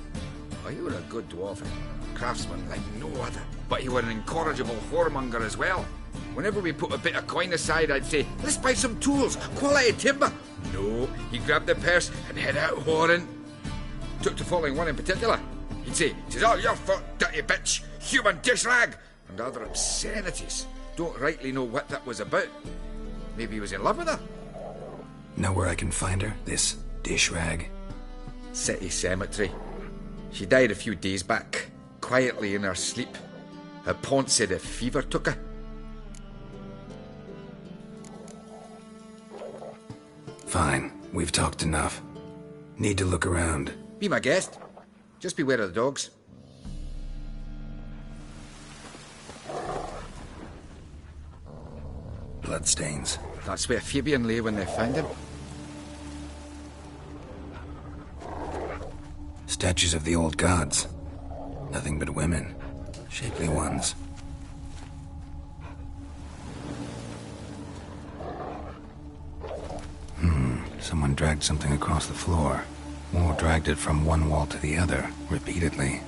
Speaker 3: Oh, you were a good dwarf, craftsman like no other. But you were an incorrigible whoremonger as well. Whenever we put a bit of coin aside, I'd say, let's buy some tools, quality timber. No, he'd grab the purse and head out whoring. Took to following one in particular. He'd say, "'Tis all your fault, dirty bitch, human dish rag," and other obscenities. Don't rightly know what that was about. Maybe he was in love with her.
Speaker 2: Know where I can find her, this dish rag?
Speaker 3: City cemetery. She died a few days back, quietly in her sleep. Her pont said a fever took her.
Speaker 2: Fine, we've talked enough. Need to look around.
Speaker 3: Be my guest. Just beware of the dogs.
Speaker 2: Bloodstains.
Speaker 3: That's where Fabian lay when they found him.
Speaker 2: Statues of the old gods. Nothing but women. Shapely ones. Someone dragged something across the floor. Or dragged it from one wall to the other, repeatedly.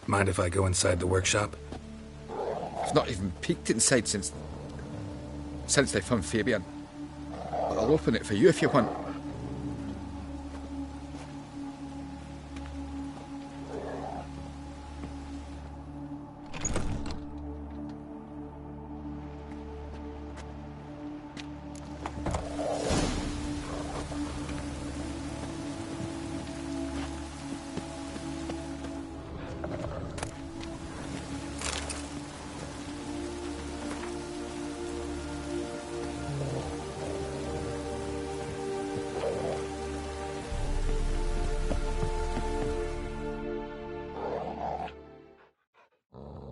Speaker 2: Mind if I go inside the workshop?
Speaker 3: I've not even peeked inside since they found Fabian. But I'll open it for you if you want.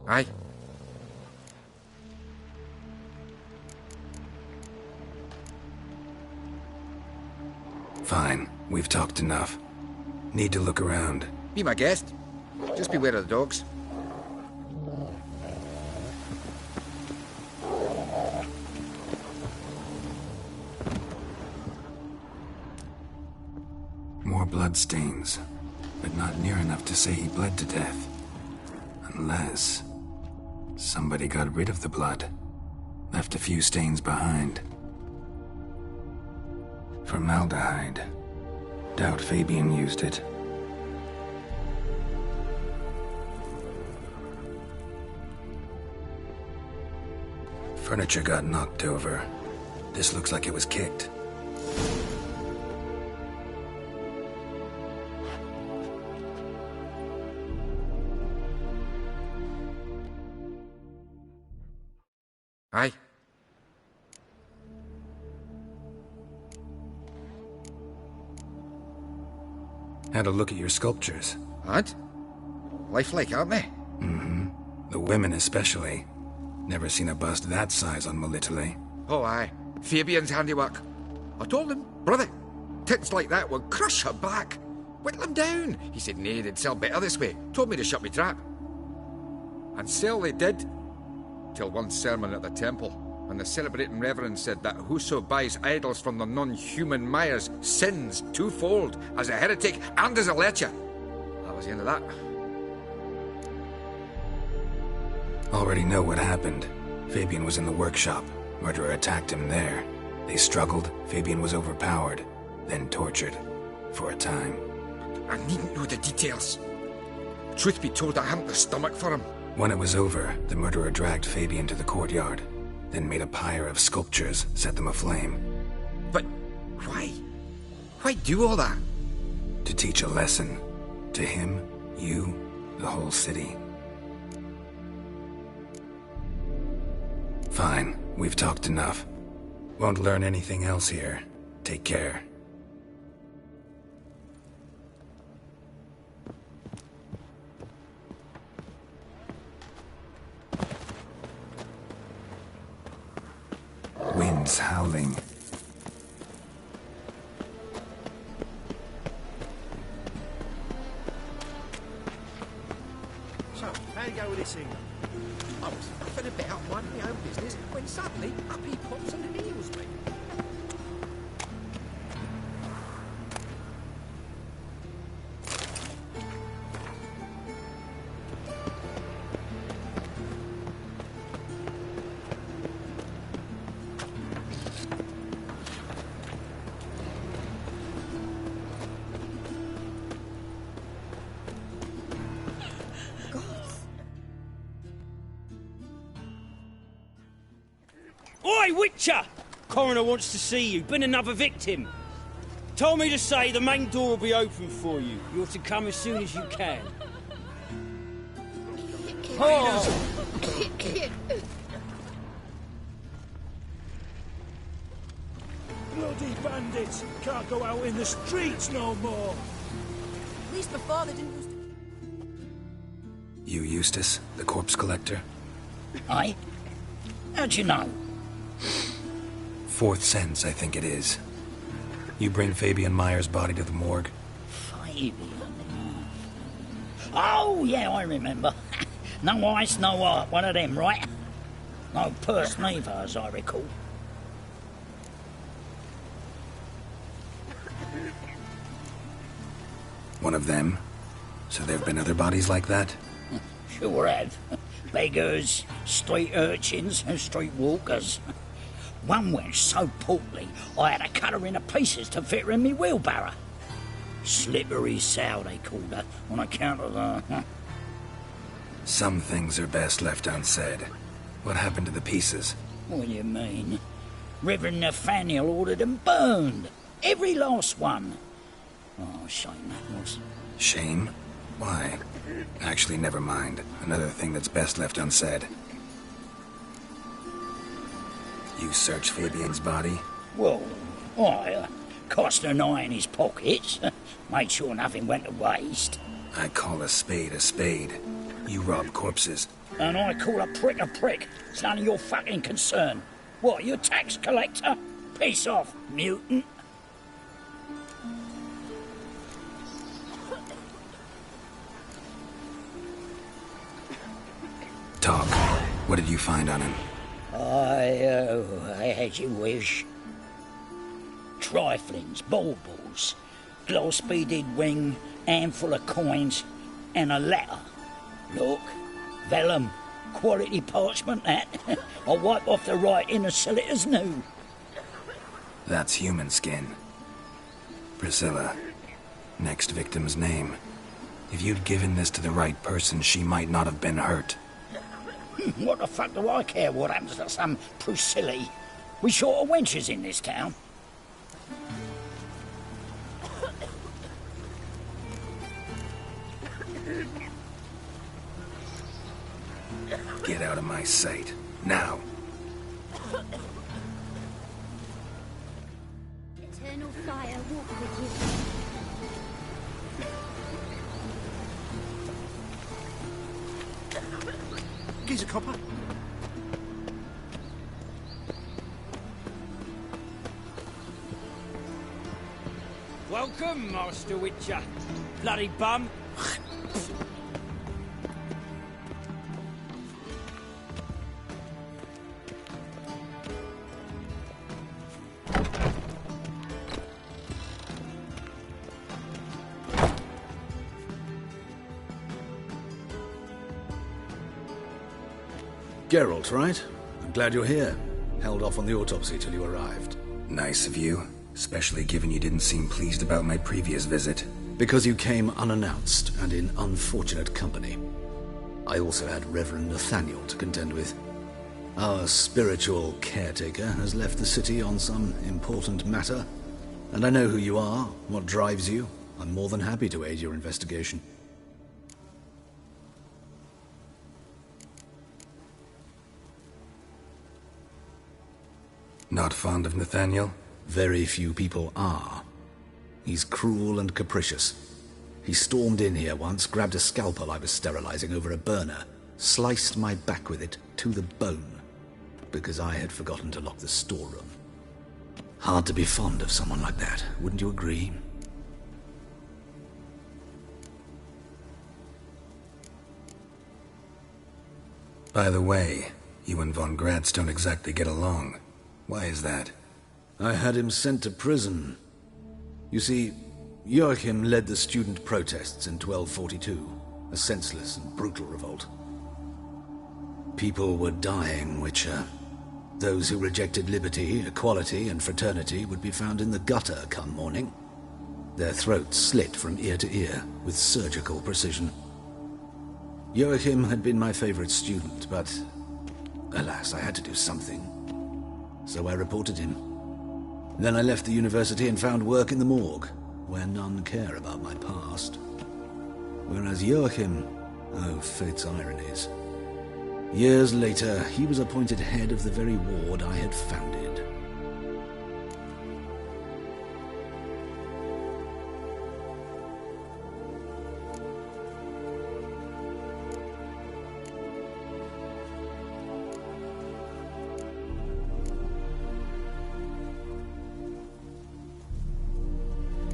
Speaker 3: Aye.
Speaker 2: Fine. We've talked enough. Need to look around.
Speaker 3: Be my guest. Just beware of the dogs.
Speaker 2: More bloodstains, but not near enough to say he bled to death. Unless somebody got rid of the blood, left a few stains behind. Formaldehyde. Doubt Fabian used it. Furniture got knocked over. This looks like it was kicked.
Speaker 3: Aye.
Speaker 2: Had a look at your sculptures.
Speaker 3: And? Lifelike, aren't they?
Speaker 2: Mm-hmm. The women especially. Never seen a bust that size on Melitele.
Speaker 3: Oh, aye. Fabian's handiwork. I told him, brother, tits like that would crush her back. Whittle him down. He said, nay, they'd sell better this way. Told me to shut me trap. And sell they did. Till one sermon at the temple, and the celebrating reverend said that whoso buys idols from the non-human Myers sins twofold, as a heretic and as a lecher. That was the end of that.
Speaker 2: Already know what happened. Fabian was in the workshop. Murderer attacked him there. They struggled. Fabian was overpowered, then tortured. For a time.
Speaker 3: I needn't know the details. Truth be told, I hadn't the stomach for him.
Speaker 2: When it was over, the murderer dragged Fabian to the courtyard, then made a pyre of sculptures, set them aflame.
Speaker 3: But why? Why do all that?
Speaker 2: To teach a lesson. To him, you, the whole city. Fine, we've talked enough. Won't learn anything else here. Take care. Winds howling.
Speaker 15: So, how you go with this thing?
Speaker 12: I was nothing about minding my own business when suddenly up he pops and heals me.
Speaker 16: Oi, Witcher! Coroner wants to see you. Been another victim. Told me to say the main door will be open for you. You're to come as soon as you can. Oh.
Speaker 9: Bloody bandits! Can't go out in the streets no more!
Speaker 11: At least my father didn't used to...
Speaker 2: You, Eustace, the corpse collector?
Speaker 17: Aye? How'd you know?
Speaker 2: Fourth sense, I think it is. You bring Fabian Myers' body to the morgue?
Speaker 17: Fabian? Oh, yeah, I remember. No eyes, no heart, one of them, right? No purse neither, as I recall.
Speaker 2: One of them? So there have been other bodies like that?
Speaker 17: Sure have. Beggars, street urchins, and street walkers. One went so portly, I had to cut her into pieces to fit her in me wheelbarrow. Slippery sow, they called her, on account of the...
Speaker 2: Some things are best left unsaid. What happened to the pieces?
Speaker 17: What do you mean? Reverend Nathaniel ordered them burned. Every last one. Oh, shame that was.
Speaker 2: Shame? Why? Actually, never mind. Another thing that's best left unsaid. You searched Fabian's body?
Speaker 17: Well, I cast an eye in his pockets. Made sure nothing went to waste.
Speaker 2: I call a spade a spade. You rob corpses.
Speaker 17: And I call a prick a prick. It's none of your fucking concern. What, you a tax collector? Piss off, mutant.
Speaker 2: Talk. What did you find on him?
Speaker 17: As you wish. Triflings, baubles, gloss-beaded ring, handful of coins, and a letter. Look, vellum, quality parchment, that. I'll wipe off the writing and sell it as new.
Speaker 2: That's human skin. Priscilla. Next victim's name. If you'd given this to the right person, she might not have been hurt.
Speaker 17: What the fuck do I care what happens to some Priscilla? We short of wenches in this town.
Speaker 2: Get out of my sight. Now.
Speaker 11: Eternal fire walk with you.
Speaker 15: Geezer copper.
Speaker 16: Welcome, Master Witcher. Bloody bum.
Speaker 13: Geralt, right? I'm glad you're here. Held off on the autopsy till you arrived.
Speaker 2: Nice of you, especially given you didn't seem pleased about my previous visit.
Speaker 13: Because you came unannounced and in unfortunate company. I also had Reverend Nathaniel to contend with. Our spiritual caretaker has left the city on some important matter, and I know who you are, what drives you. I'm more than happy to aid your investigation.
Speaker 2: Not fond of Nathaniel?
Speaker 13: Very few people are. He's cruel and capricious. He stormed in here once, grabbed a scalpel I was sterilizing over a burner, sliced my back with it to the bone, because I had forgotten to lock the storeroom. Hard to be fond of someone like that, wouldn't you agree?
Speaker 2: By the way, you and von Gratz don't exactly get along. Why is that?
Speaker 13: I had him sent to prison. You see, Joachim led the student protests in 1242, a senseless and brutal revolt. People were dying, Witcher. Those who rejected liberty, equality, and fraternity would be found in the gutter come morning. Their throats slit from ear to ear with surgical precision. Joachim had been my favorite student, but alas, I had to do something. So I reported him. Then I left the university and found work in the morgue, where none care about my past. Whereas Joachim, oh, fate's ironies. Years later, he was appointed head of the very ward I had founded.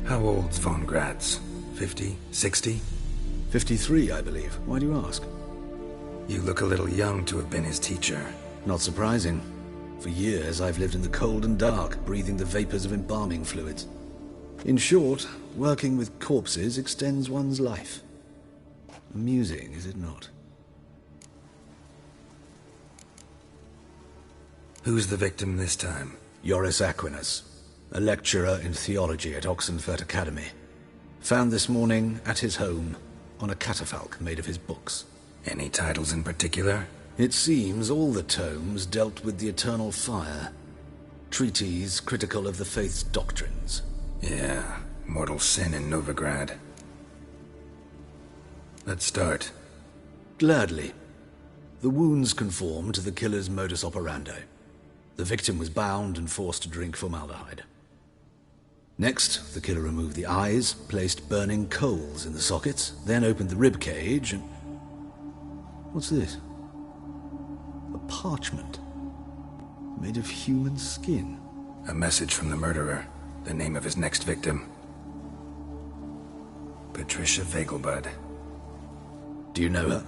Speaker 2: How old's von Gratz? 50? 60?
Speaker 13: 53, I believe. Why do you ask?
Speaker 2: You look a little young to have been his teacher.
Speaker 13: Not surprising. For years, I've lived in the cold and dark, breathing the vapors of embalming fluids. In short, working with corpses extends one's life. Amusing, is it not?
Speaker 2: Who's the victim this time?
Speaker 13: Joris Aquinas, a lecturer in theology at Oxenfurt Academy. Found this morning at his home on a catafalque made of his books.
Speaker 2: Any titles in particular?
Speaker 13: It seems all the tomes dealt with the eternal fire. Treatises critical of the faith's doctrines.
Speaker 2: Yeah, mortal sin in Novigrad. Let's start.
Speaker 13: Gladly. The wounds conform to the killer's modus operandi. The victim was bound and forced to drink formaldehyde. Next, the killer removed the eyes, placed burning coals in the sockets, then opened the rib cage and... What's this? A parchment. Made of human skin.
Speaker 2: A message from the murderer. The name of his next victim. Patricia Vegelbud.
Speaker 13: Do you know her?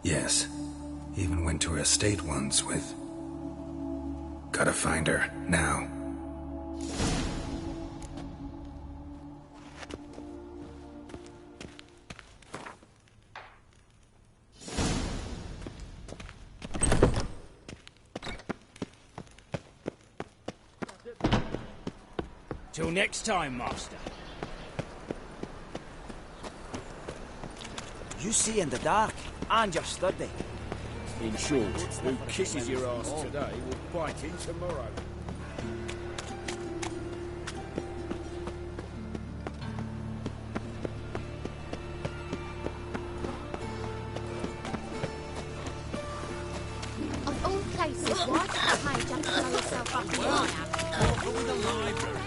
Speaker 2: Yes. Even went to her estate once with... Gotta find her, now.
Speaker 16: Till next time, Master.
Speaker 4: You see in the dark, and you're sturdy.
Speaker 15: In short, who kisses your ass today will bite in tomorrow.
Speaker 11: Of all places, why did the page have to throw yourself up in the fire?
Speaker 15: Over the library.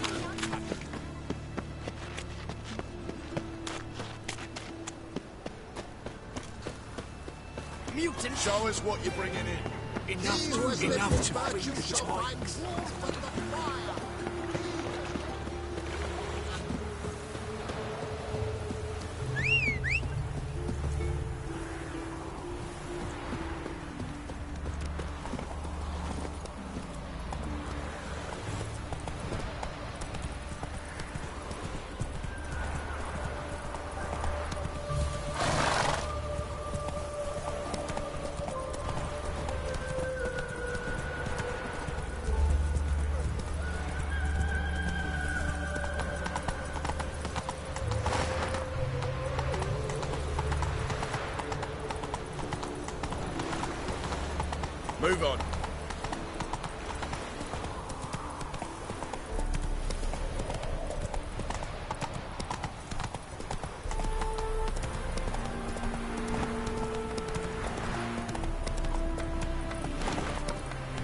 Speaker 16: Mutant!
Speaker 15: Show us what you're bringing in. Enough to freeze the time. Move on.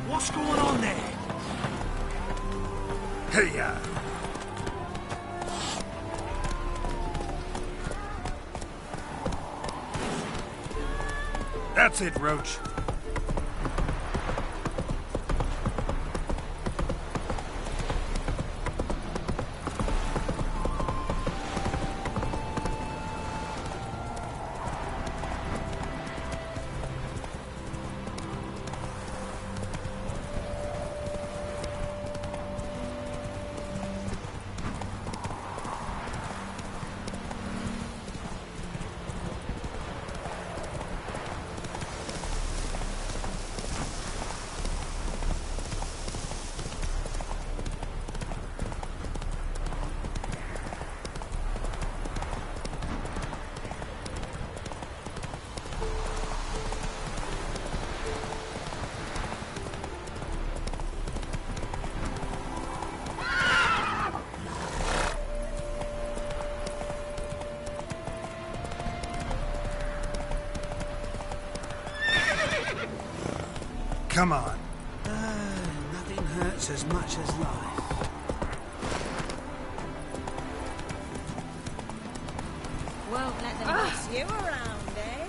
Speaker 9: What's going on there?
Speaker 15: Hey-ya. That's it, Roach.
Speaker 9: Come on.
Speaker 4: Nothing hurts as much as life.
Speaker 11: Won't let them boss you around, eh?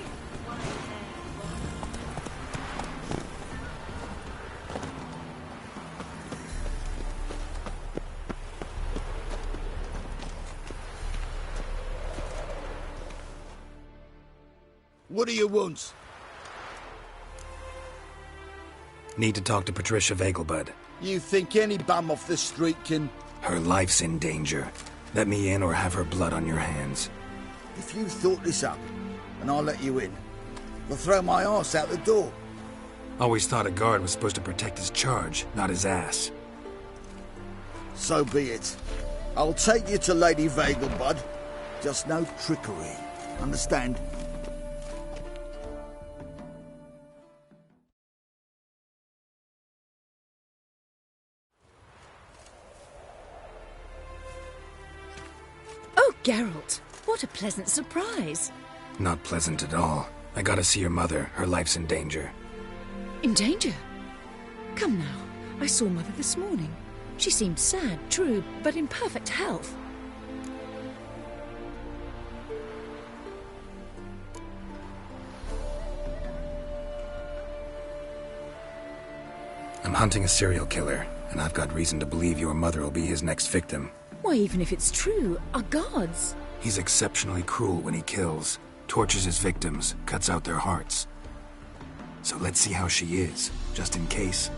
Speaker 10: What do you want?
Speaker 2: Need to talk to Patricia Vegelbud.
Speaker 10: You think any bum off the street can...
Speaker 2: Her life's in danger. Let me in or have her blood on your hands.
Speaker 10: If you thought this up, and I'll let you in, I'll throw my arse out the door.
Speaker 2: Always thought a guard was supposed to protect his charge, not his ass.
Speaker 10: So be it. I'll take you to Lady Vegelbud. Just no trickery. Understand?
Speaker 18: Oh, Geralt, what a pleasant surprise.
Speaker 2: Not pleasant at all. I gotta see your mother. Her life's in danger.
Speaker 18: In danger? Come now, I saw Mother this morning. She seemed sad, true, but in perfect health.
Speaker 2: I'm hunting a serial killer, and I've got reason to believe your mother will be his next victim.
Speaker 18: Why, even if it's true, our guards...
Speaker 2: He's exceptionally cruel when he kills, tortures his victims, cuts out their hearts. So let's see how she is, just in case.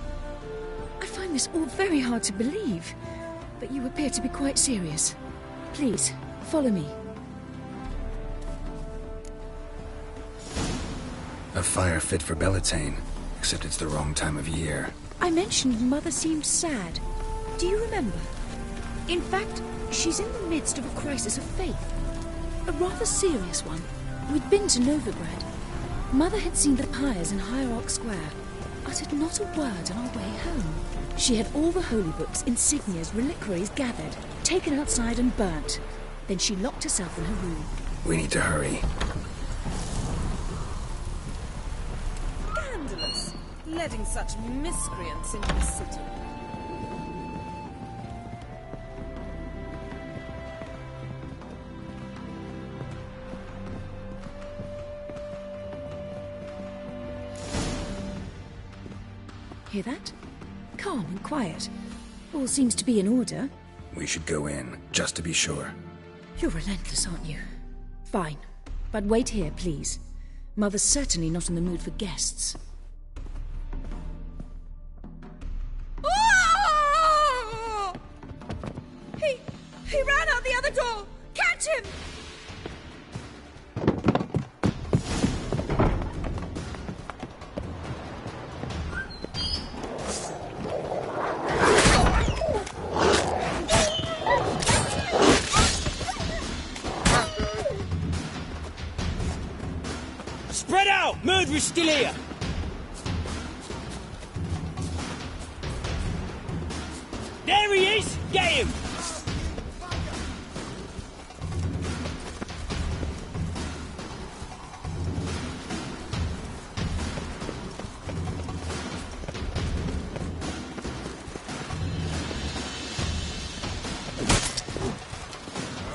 Speaker 18: I find this all very hard to believe, but you appear to be quite serious. Please, follow me.
Speaker 2: A fire fit for Bellatane, except it's the wrong time of year.
Speaker 18: I mentioned Mother seemed sad. Do you remember? In fact, she's in the midst of a crisis of faith. A rather serious one. We'd been to Novigrad. Mother had seen the pyres in Hierarch Square, uttered not a word on our way home. She had all the holy books, insignias, reliquaries gathered, taken outside and burnt. Then she locked herself in her room.
Speaker 2: We need to hurry.
Speaker 19: Scandalous, letting such miscreants into the city.
Speaker 18: Hear that? Calm and quiet. All seems to be in order.
Speaker 2: We should go in, just to be sure.
Speaker 18: You're relentless, aren't you? Fine. But wait here, please. Mother's certainly not in the mood for guests.
Speaker 19: Oh! He ran out the other door! Catch him!
Speaker 16: Spread out! Murderer's still here! There he is! Get him!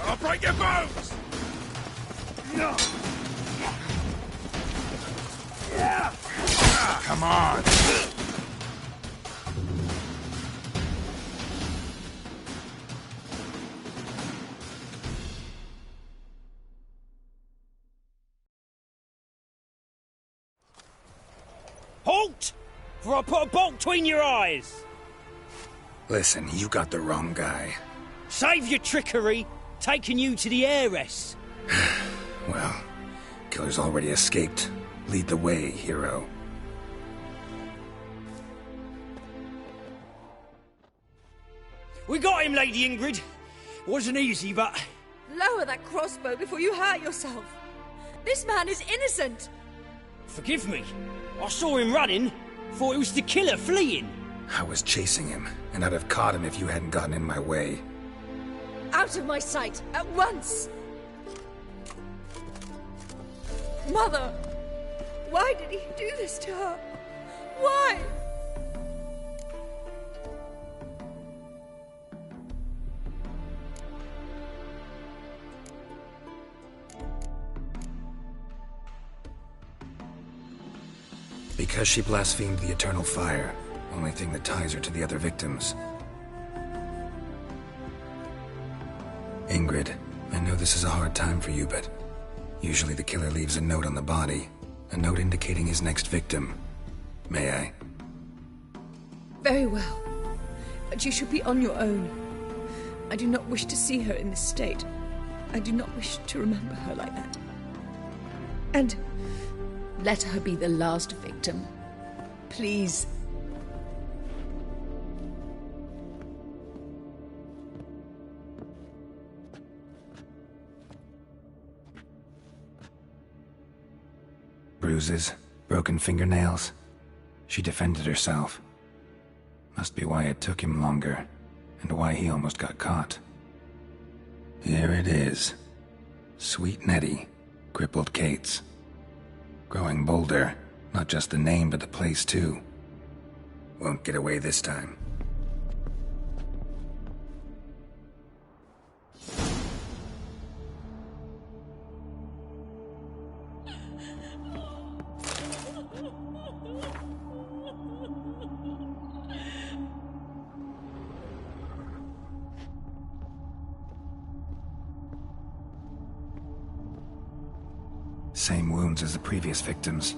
Speaker 10: I'll break your bones! No! Yeah! Ah, come on!
Speaker 16: Halt! For I put a bolt between your eyes!
Speaker 2: Listen, you got the wrong guy.
Speaker 16: Save your trickery, taking you to the heiress.
Speaker 2: Well, killer's already escaped. Lead the way, hero.
Speaker 16: We got him, Lady Ingrid. Wasn't easy, but...
Speaker 19: Lower that crossbow before you hurt yourself. This man is innocent.
Speaker 16: Forgive me. I saw him running. Thought it was the killer fleeing.
Speaker 2: I was chasing him, and I'd have caught him if you hadn't gotten in my way.
Speaker 19: Out of my sight, at once! Mother! Why did he do this to her? Why?
Speaker 2: Because she blasphemed the eternal fire. Only thing that ties her to the other victims. Ingrid, I know this is a hard time for you, but usually the killer leaves a note on the body. A note indicating his next victim. May I?
Speaker 19: Very well. But you should be on your own. I do not wish to see her in this state. I do not wish to remember her like that. And let her be the last victim. Please.
Speaker 2: Bruises, broken fingernails. She defended herself. Must be why it took him longer, and why he almost got caught. Here it is. Sweet Nettie, crippled Kate's. Growing bolder, not just the name but the place too. Won't get away this time. Same wounds as the previous victims.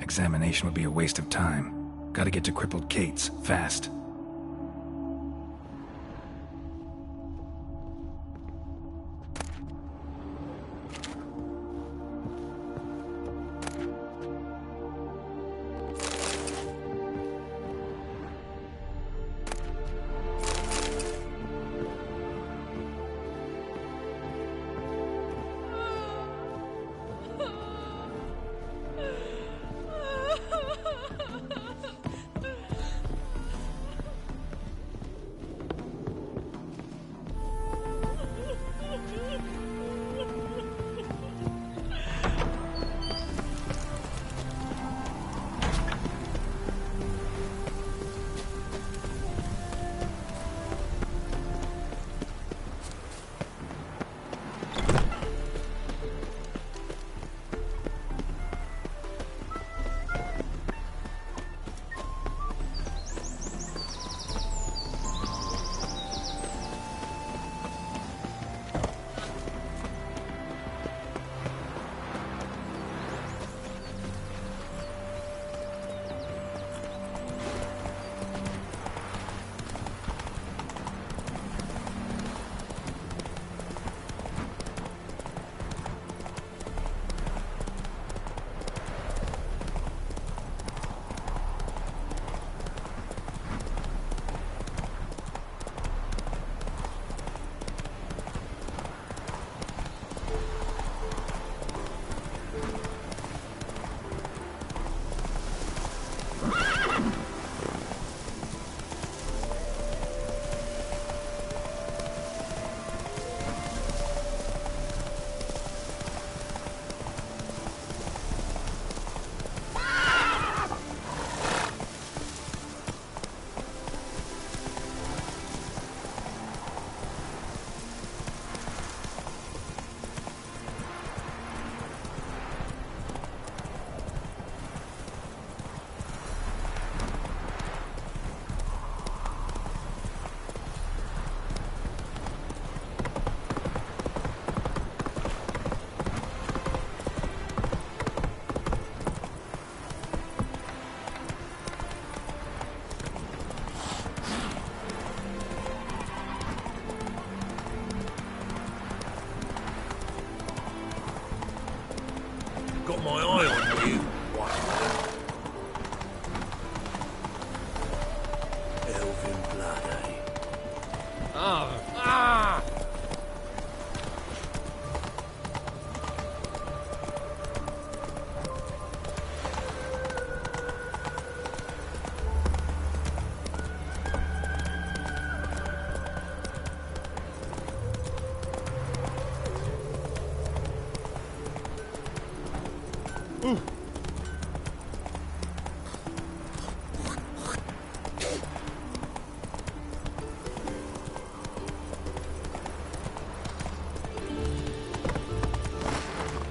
Speaker 2: Examination would be a waste of time. Gotta get to crippled Kate's, fast.
Speaker 15: Got my eye on you, Elven blood, eh?
Speaker 3: Ah!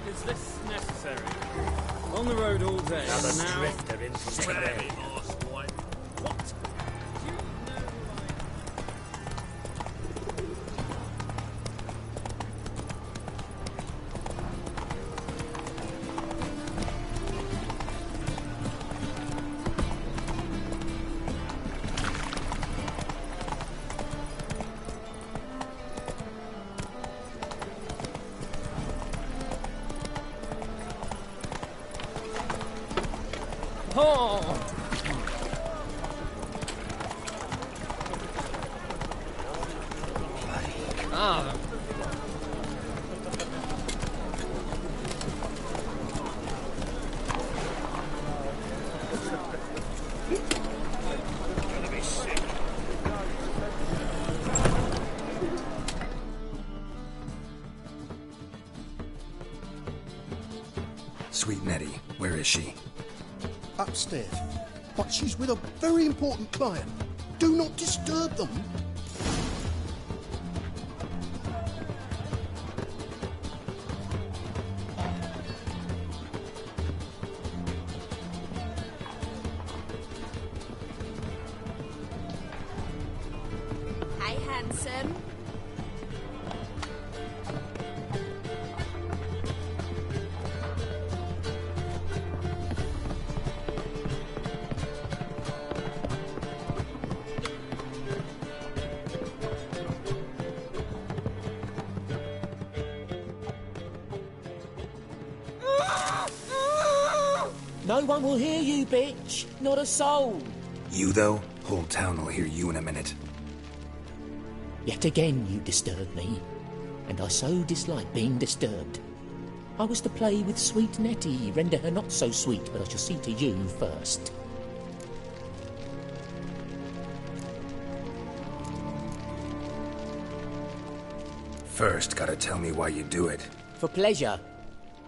Speaker 16: Is this necessary? On the road all day.
Speaker 15: Another
Speaker 16: now...
Speaker 15: drifter in from today.
Speaker 16: What? Oh! Ah!
Speaker 2: Sweet Nettie, where is she?
Speaker 20: Upstairs. But she's with a very important client. Do not disturb them.
Speaker 11: Hi, handsome.
Speaker 14: No one will hear you, bitch. Not a soul.
Speaker 2: You, though? Whole town will hear you in a minute.
Speaker 14: Yet again you disturb me, and I so dislike being disturbed. I was to play with sweet Nettie, render her not so sweet, but I shall see to you first.
Speaker 2: First, gotta tell me why you do it.
Speaker 14: For pleasure.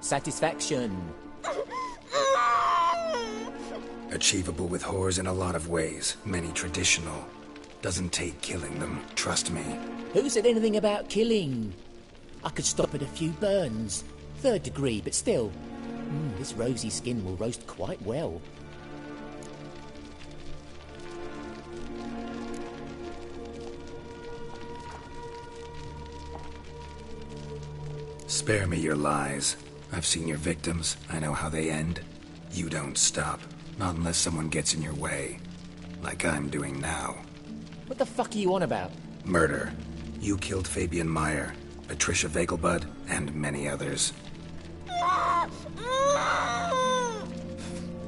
Speaker 14: Satisfaction.
Speaker 2: Achievable with whores in a lot of ways, many traditional. Doesn't take killing them, trust me.
Speaker 14: Who said anything about killing? I could stop at a few burns. 3rd degree, but still. This rosy skin will roast quite well.
Speaker 2: Spare me your lies. I've seen your victims. I know how they end. You don't stop. Not unless someone gets in your way. Like I'm doing now.
Speaker 14: What the fuck are you on about?
Speaker 2: Murder. You killed Fabian Meyer, Patricia Vegelbud, and many others.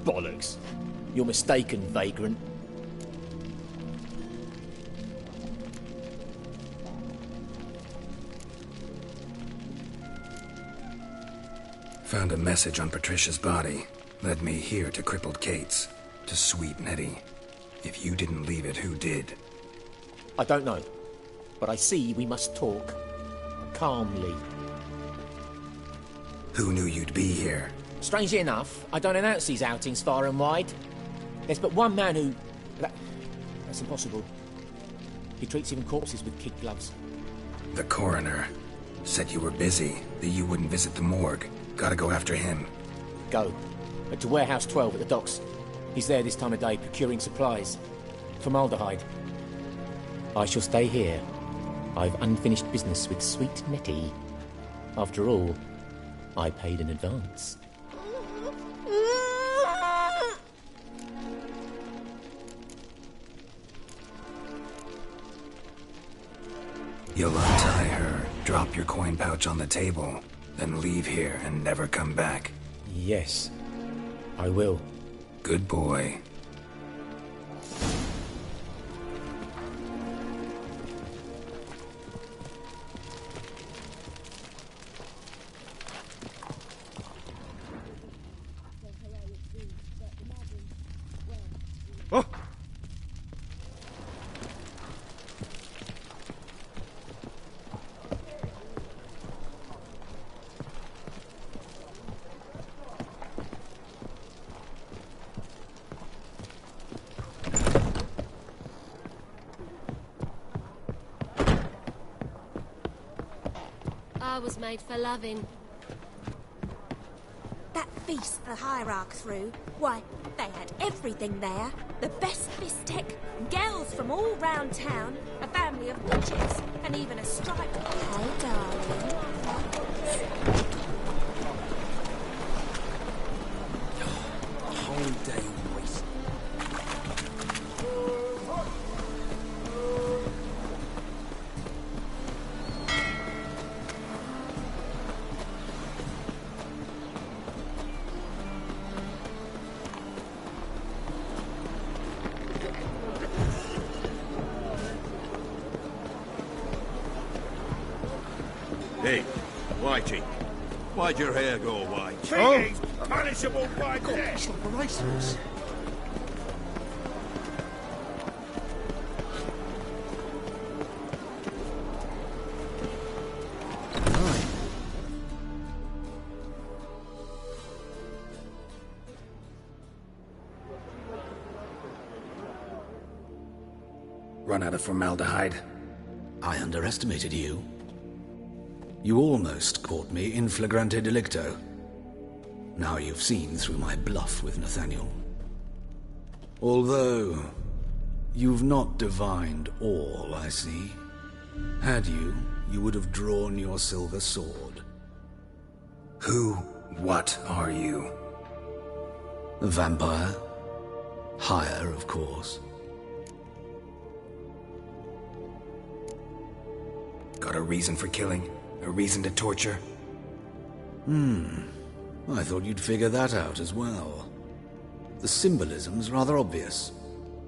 Speaker 14: Bollocks. You're mistaken, vagrant.
Speaker 2: Found a message on Patricia's body. Led me here to crippled Kate's. To sweet Nettie. If you didn't leave it, who did?
Speaker 14: I don't know. But I see we must talk. Calmly.
Speaker 2: Who knew you'd be here?
Speaker 14: Strangely enough, I don't announce these outings far and wide. There's but one man who... That's impossible. He treats even corpses with kid gloves.
Speaker 2: The coroner. Said you were busy, that you wouldn't visit the morgue. Gotta go after him.
Speaker 14: Go. To Warehouse 12 at the docks. He's there this time of day, procuring supplies. Formaldehyde. I shall stay here. I've unfinished business with sweet Nettie. After all, I paid in advance.
Speaker 2: You'll untie her, drop your coin pouch on the table, then leave here and never come back.
Speaker 14: Yes, I will.
Speaker 2: Good boy.
Speaker 3: Oh!
Speaker 21: I was made for loving.
Speaker 11: That feast the Hierarch threw, why, they had everything there. The best bistec, girls from all round town, a family of witches, and even a striped... Hey, darling.
Speaker 15: Whole day wasted.
Speaker 10: Hey, Whitey, why'd your hair go white?
Speaker 15: Cheating's punishable by death.
Speaker 20: It's like a racehorse.
Speaker 2: Run out of formaldehyde?
Speaker 13: I underestimated you. You almost caught me in flagrante delicto. Now you've seen through my bluff with Nathaniel. Although, you've not divined all, I see. Had you, you would have drawn your silver sword.
Speaker 2: Who, what are you?
Speaker 13: A vampire. Higher, of course.
Speaker 2: Got a reason for killing? A reason to torture?
Speaker 13: I thought you'd figure that out as well. The symbolism's rather obvious.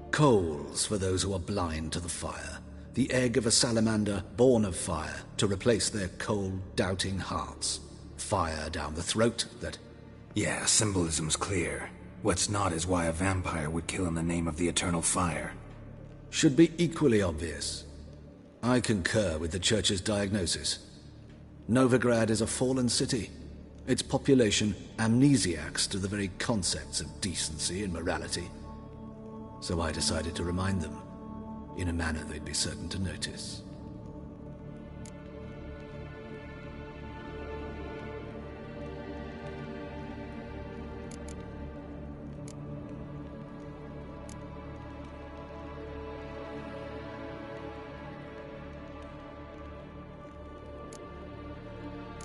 Speaker 13: Coals for those who are blind to the fire. The egg of a salamander born of fire to replace their cold, doubting hearts. Fire down the throat that...
Speaker 2: Yeah, symbolism's clear. What's not is why a vampire would kill in the name of the eternal fire.
Speaker 13: Should be equally obvious. I concur with the Church's diagnosis. Novigrad is a fallen city. Its population amnesiacs to the very concepts of decency and morality. So I decided to remind them, in a manner they'd be certain to notice.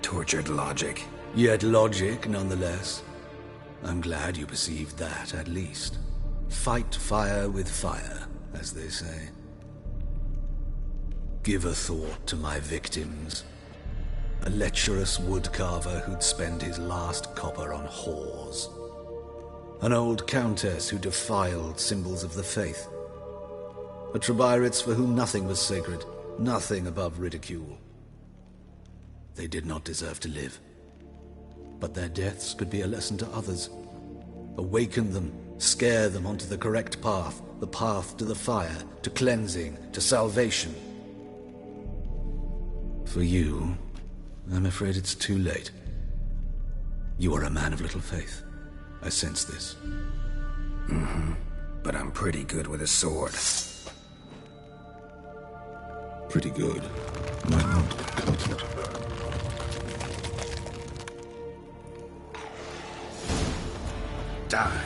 Speaker 2: Tortured logic.
Speaker 13: Yet logic, nonetheless. I'm glad you perceived that, at least. Fight fire with fire, as they say. Give a thought to my victims. A lecherous woodcarver who'd spend his last copper on whores. An old countess who defiled symbols of the faith. A Trebirates for whom nothing was sacred, nothing above ridicule. They did not deserve to live. But their deaths could be a lesson to others. Awaken them, scare them onto the correct path, the path to the fire, to cleansing, to salvation. For you, I'm afraid it's too late. You are a man of little faith. I sense this.
Speaker 2: Mm-hmm. But I'm pretty good with a sword.
Speaker 13: Pretty good. Might not cut it.
Speaker 2: Die.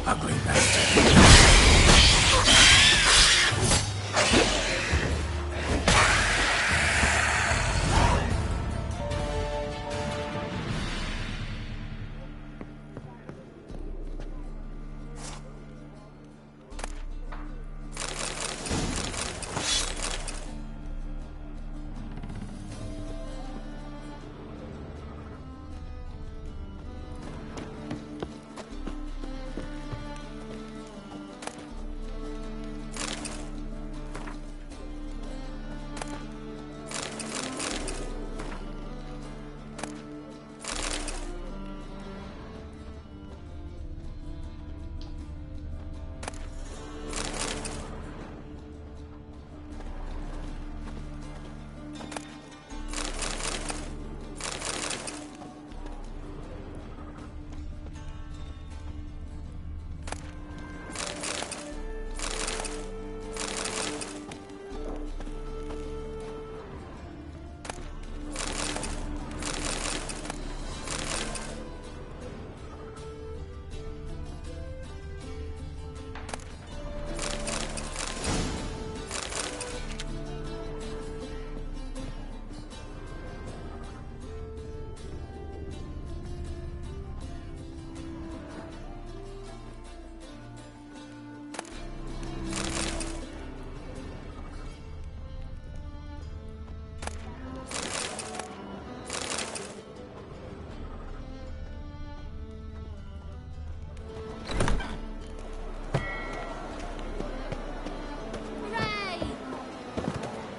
Speaker 2: Ugly bastard.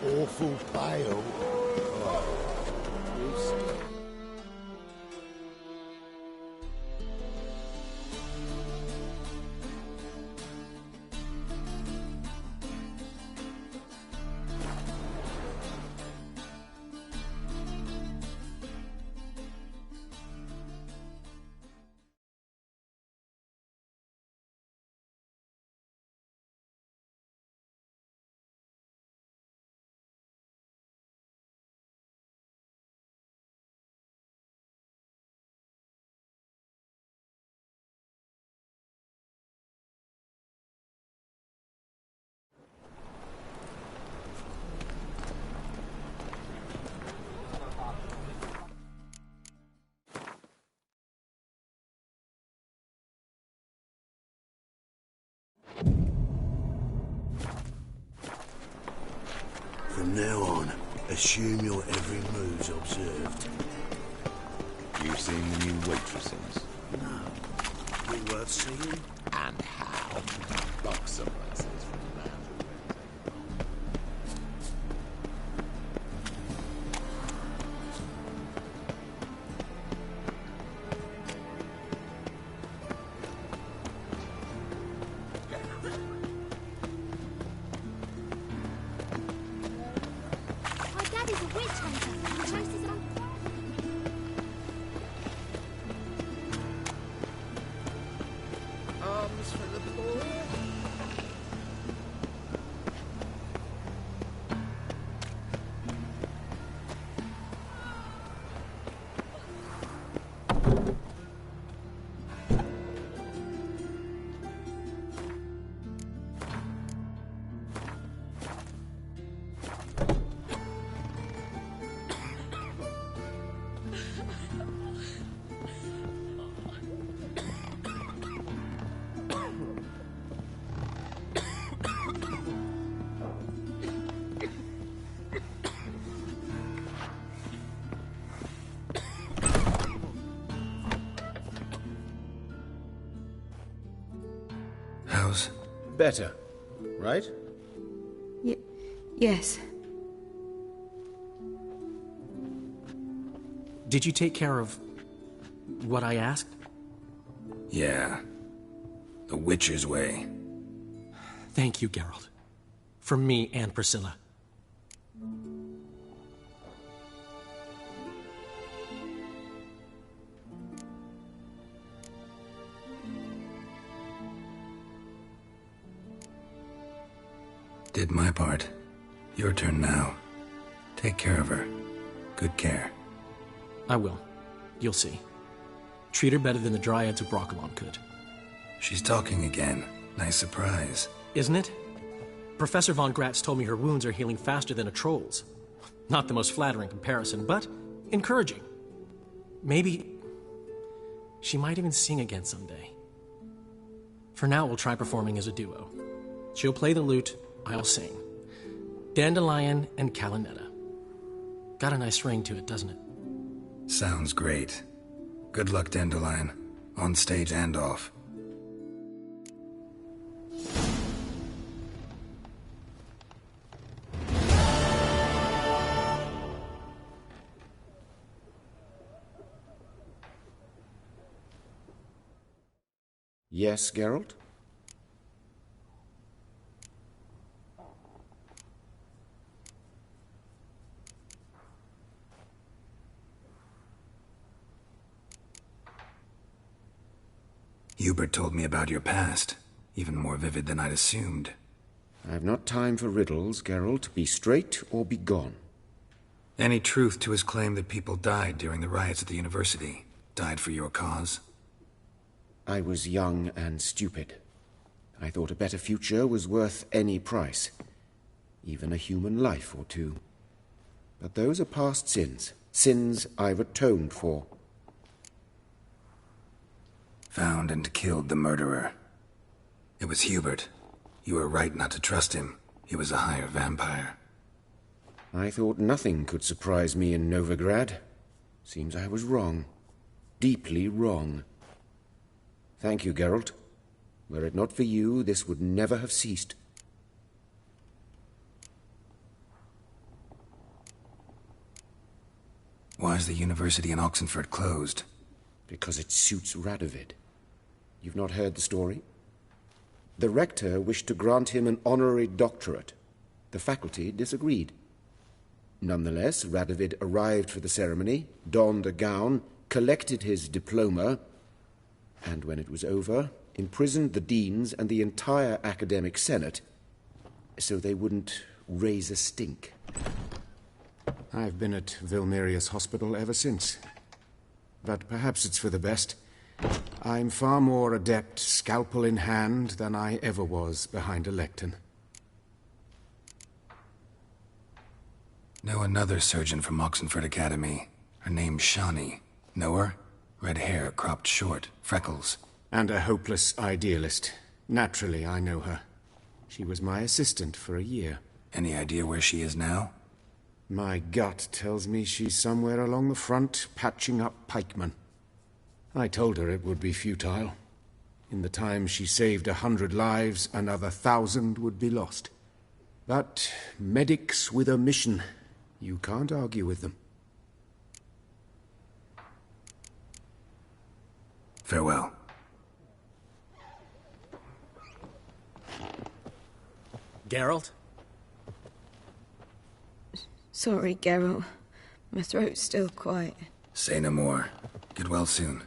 Speaker 10: Awful pale. From now on, assume your every move's observed.
Speaker 2: You seen the new waitresses?
Speaker 10: No. Be worth seeing?
Speaker 2: And how? Buxom places from the man.
Speaker 21: My daddy's a witch hunter. He chases us.
Speaker 2: Arms for the poor.
Speaker 5: How's... better, right?
Speaker 8: Yes.
Speaker 12: Did you take care of what I asked?
Speaker 2: Yeah. The Witcher's way.
Speaker 12: Thank you, Geralt. From me and Priscilla.
Speaker 2: Did my part. Your turn now. Take care of her. Good care.
Speaker 12: I will. You'll see. Treat her better than the Dryads of Broccolon could.
Speaker 2: She's talking again. Nice surprise.
Speaker 12: Isn't it? Professor von Gratz told me her wounds are healing faster than a troll's. Not the most flattering comparison, but encouraging. Maybe she might even sing again someday. For now, we'll try performing as a duo. She'll play the lute, I'll sing. Dandelion and Calinetta. Got a nice ring to it, doesn't it?
Speaker 2: Sounds great. Good luck, Dandelion. On stage and off.
Speaker 5: Yes, Geralt?
Speaker 2: Hubert told me about your past, even more vivid than I'd assumed.
Speaker 5: I've not time for riddles, Geralt. Be straight or be gone.
Speaker 2: Any truth to his claim that people died during the riots at the university? Died for your cause?
Speaker 5: I was young and stupid. I thought a better future was worth any price. Even a human life or two. But those are past sins. Sins I've atoned for.
Speaker 2: Found and killed the murderer. It was Hubert. You were right not to trust him. He was a higher vampire.
Speaker 5: I thought nothing could surprise me in Novigrad. Seems I was wrong. Deeply wrong. Thank you, Geralt. Were it not for you, this would never have ceased.
Speaker 2: Why is the university in Oxenford closed?
Speaker 5: Because it suits Radovid. You've not heard the story? The rector wished to grant him an honorary doctorate. The faculty disagreed. Nonetheless, Radovid arrived for the ceremony, donned a gown, collected his diploma, and when it was over, imprisoned the deans and the entire academic senate so they wouldn't raise a stink. I've been at Vilmerius Hospital ever since. But perhaps it's for the best. I'm far more adept, scalpel in hand, than I ever was behind a lectern.
Speaker 2: Know another surgeon from Oxenford Academy. Her name's Shawnee. Know her? Red hair, cropped short, freckles.
Speaker 5: And a hopeless idealist. Naturally, I know her. She was my assistant for a year.
Speaker 2: Any idea where she is now?
Speaker 5: My gut tells me she's somewhere along the front, patching up pikemen. I told her it would be futile. In the time she saved 100 lives, another 1,000 would be lost. But medics with a mission, you can't argue with them.
Speaker 2: Farewell.
Speaker 12: Geralt?
Speaker 19: Sorry, Geralt. My throat's still quiet.
Speaker 2: Say no more. Get well soon.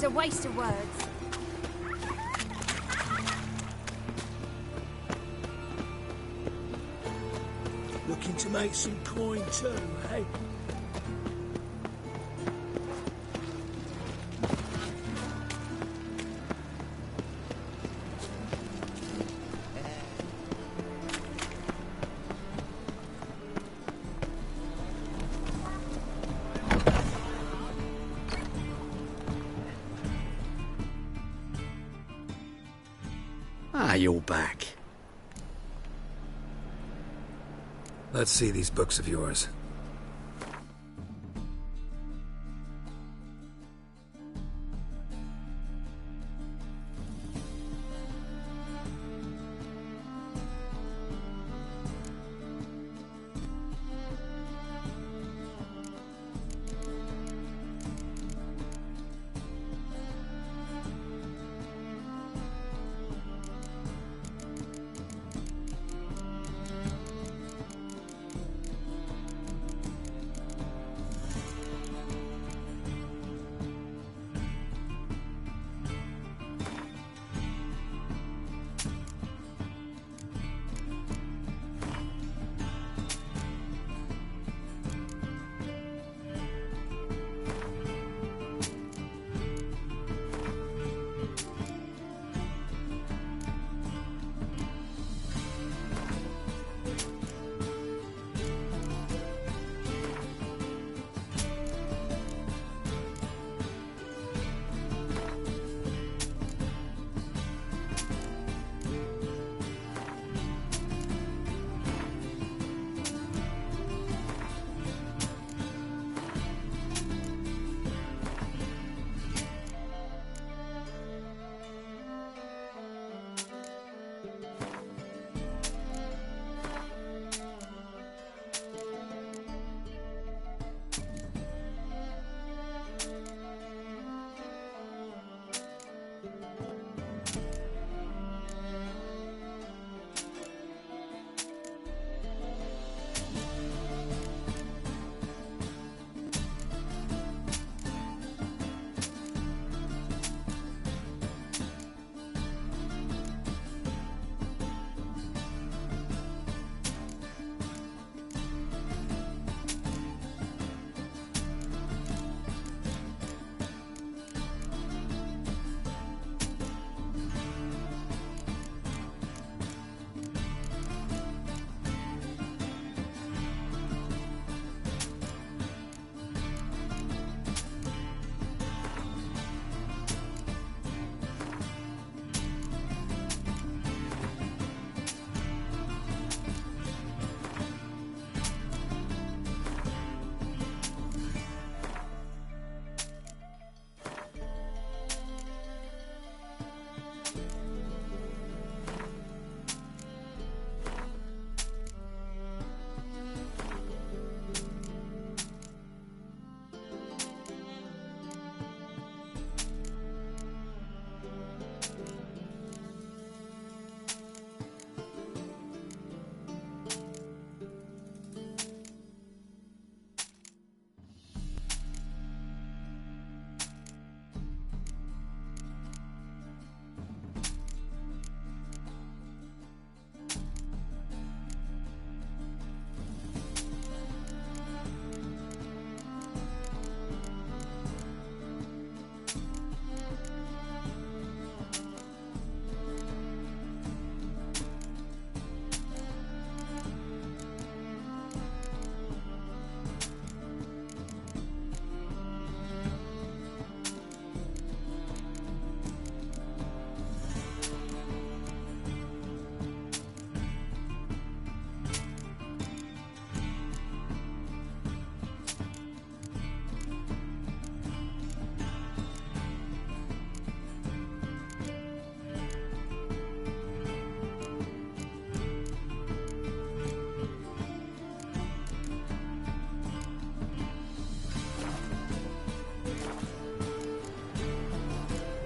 Speaker 11: a waste of words.
Speaker 9: Looking to make some coin too, eh?
Speaker 13: Ah, you're back.
Speaker 2: Let's see these books of yours.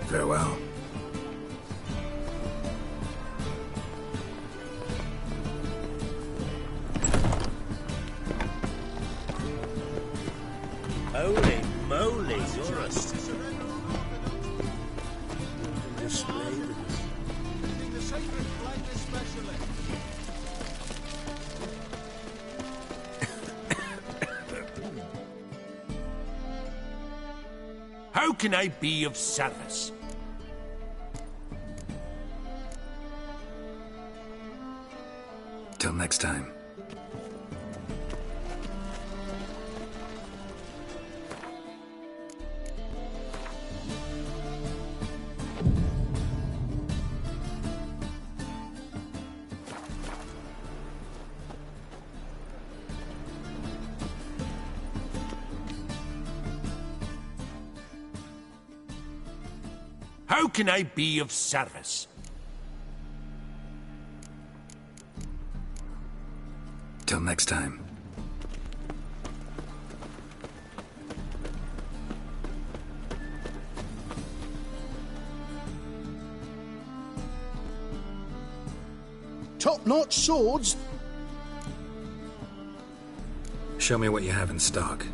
Speaker 2: Farewell.
Speaker 10: Holy moly, you're a...
Speaker 15: How can I be of service?
Speaker 2: Till next time.
Speaker 15: How can I be of service?
Speaker 2: Till next time.
Speaker 20: Top-notch swords?
Speaker 2: Show me what you have in stock.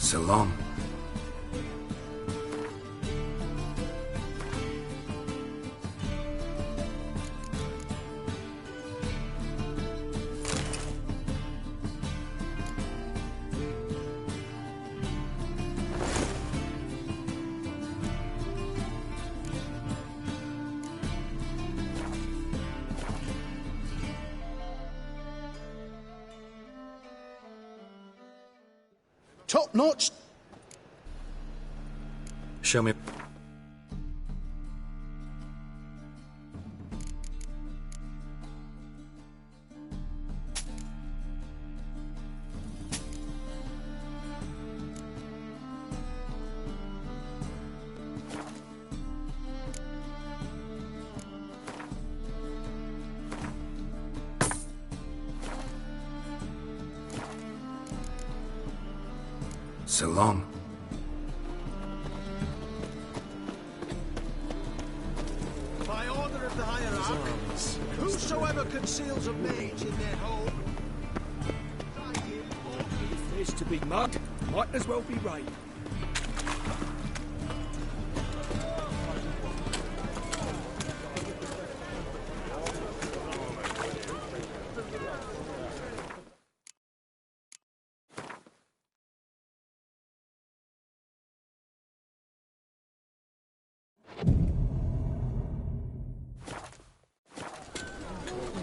Speaker 2: So long.
Speaker 20: top-notch.
Speaker 2: Show me. So long.
Speaker 15: By order of the hierarch, whosoever conceals a mage in their home, if there's to be mud, might as well be rain.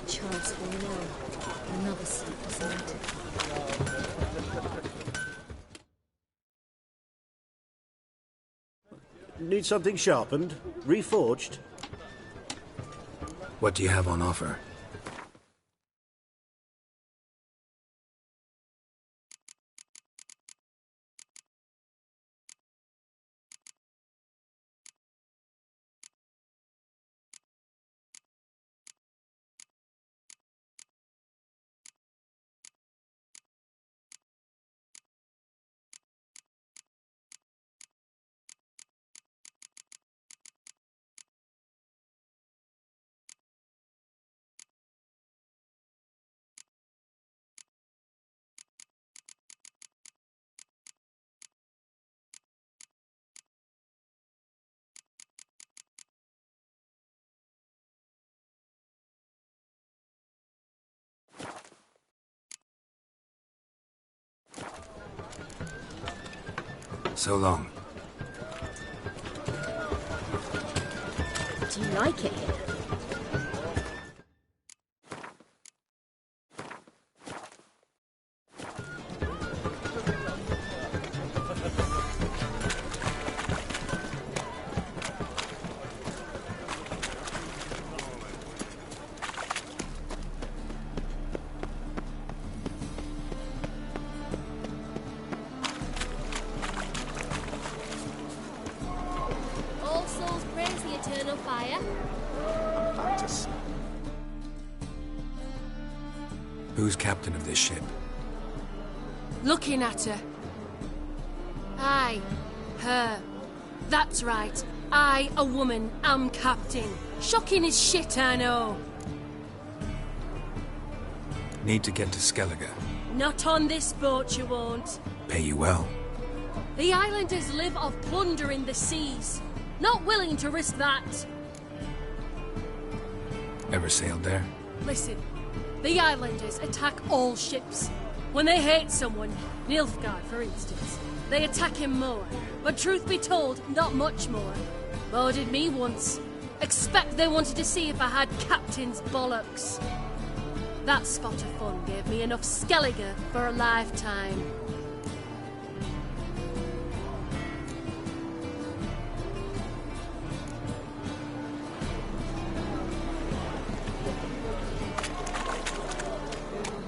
Speaker 18: Charles falling ill. Another sleepless night.
Speaker 6: Need something sharpened? Reforged?
Speaker 2: What do you have on offer? So long.
Speaker 18: Do you like it here?
Speaker 21: All souls praise the eternal fire.
Speaker 2: Who's captain of this ship?
Speaker 21: Looking at her. Aye, her. That's right. I, a woman, am captain. Shocking as shit, I know.
Speaker 2: Need to get to Skellige.
Speaker 21: Not on this boat, you won't.
Speaker 2: Pay you well.
Speaker 21: The islanders live of plundering the seas. Not willing to risk that.
Speaker 2: Ever sailed there?
Speaker 21: Listen, the islanders attack all ships. When they hate someone, Nilfgaard for instance, they attack him more. But truth be told, not much more. More did me once. Expect they wanted to see if I had captain's bollocks. That spot of fun gave me enough Skellige for a lifetime.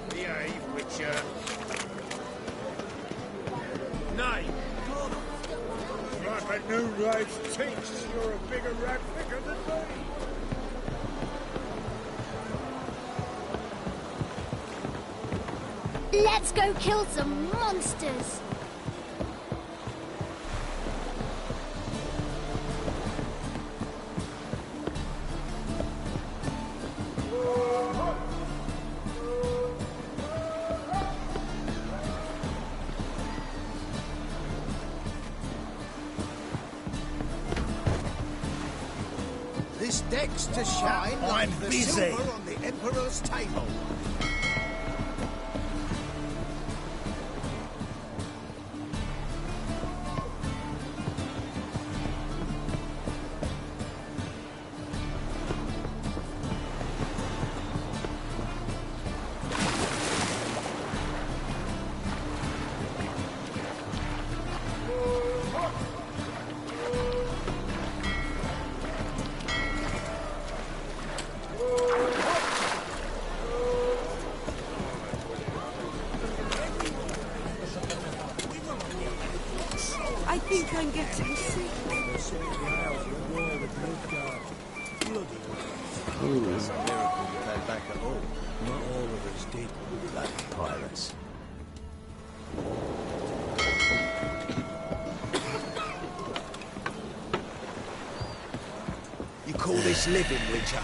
Speaker 15: Behave, Witcher. Nay. Like a new race thinks you're a bigger rat picker than me.
Speaker 21: Let's go kill some monsters!
Speaker 15: This deck's to shine like
Speaker 10: I'm
Speaker 15: the
Speaker 10: busy.
Speaker 15: silver on the Emperor's table.
Speaker 8: think I'm getting sick.
Speaker 15: Ooh. It's a miracle you came back at all. Not all of us did. Bloody pirates. You call this living, Witcher?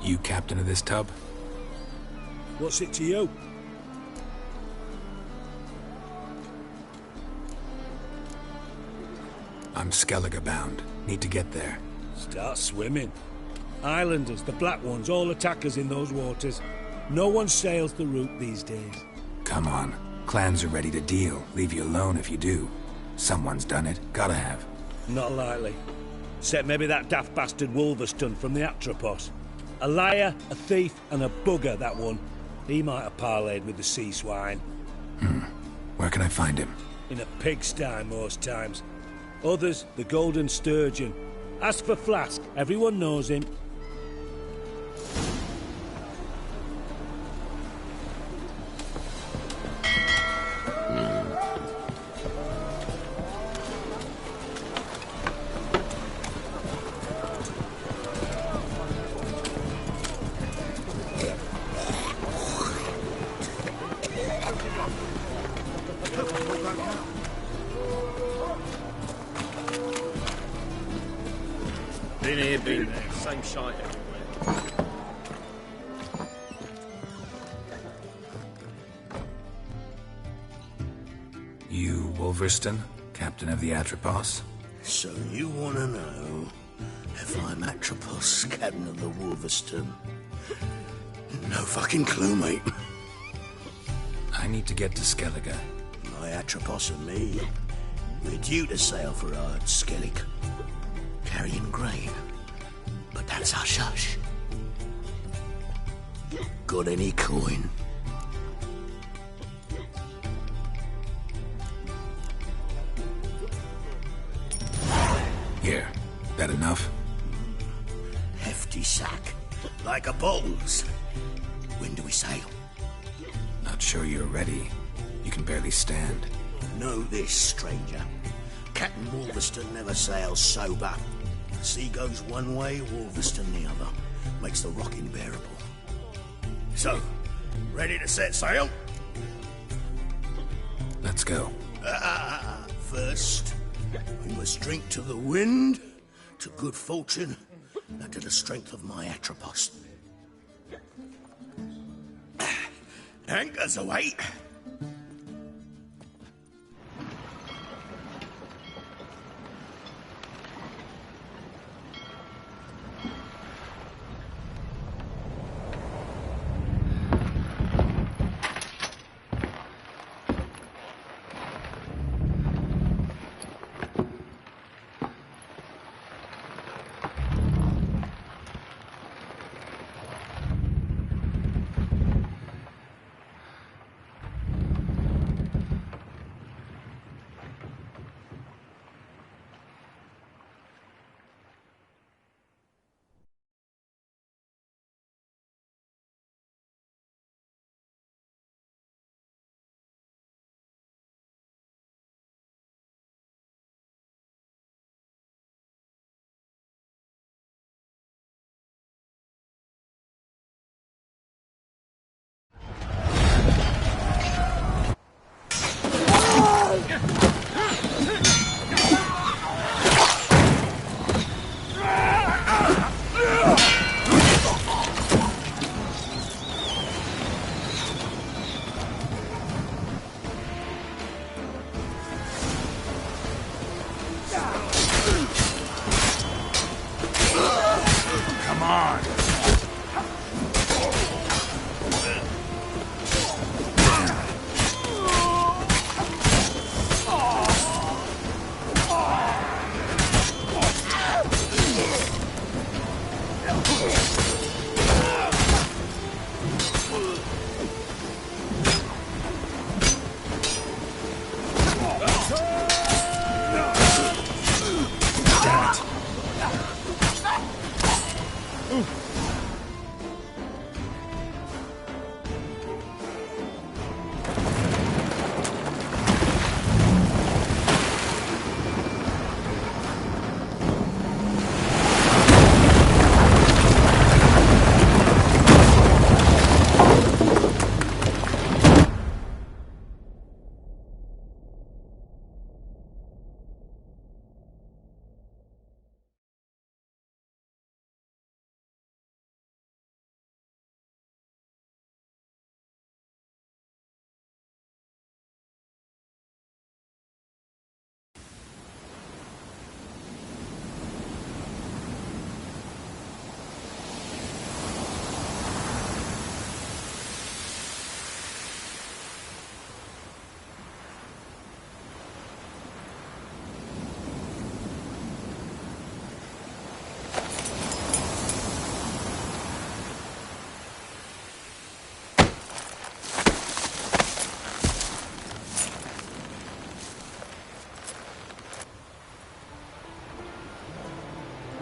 Speaker 2: You captain of this tub?
Speaker 9: What's it to you?
Speaker 2: I'm Skellige bound. Need to get there.
Speaker 9: Start swimming. Islanders, the black ones, all attackers in those waters. No one sails the route these days.
Speaker 2: Come on. Clans are ready to deal. Leave you alone if you do. Someone's done it. Gotta have.
Speaker 9: Not likely. Except maybe that daft bastard Wolverston from the Atropos. A liar, a thief, and a bugger, that one. He might have parlayed with the sea swine.
Speaker 2: Where can I find him?
Speaker 9: In a pigsty most times. Others, the Golden Sturgeon. Ask for Flask. Everyone knows him.
Speaker 16: Been here, been there. Same shite everywhere.
Speaker 2: You Wolverston, captain of the Atropos?
Speaker 17: So you want to know if I'm Atropos, captain of the Wolverston? No fucking clue, mate.
Speaker 2: I need to get to Skellige.
Speaker 17: My Atropos and me, we're due to sail for our Skellig, carrying grain. But that's hush-hush. Got any coin?
Speaker 2: Here. That enough?
Speaker 17: Hefty sack. Like a bull's. When do we sail?
Speaker 2: Not sure you're ready. You can barely stand.
Speaker 17: Know this, stranger. Captain Wolverston never sails sober. Sea goes one way, Wolverston the other. Makes the rocking bearable. So, ready to set sail?
Speaker 2: Let's go.
Speaker 17: First, we must drink to the wind, to good fortune, and to the strength of my Atropos. Anchors away.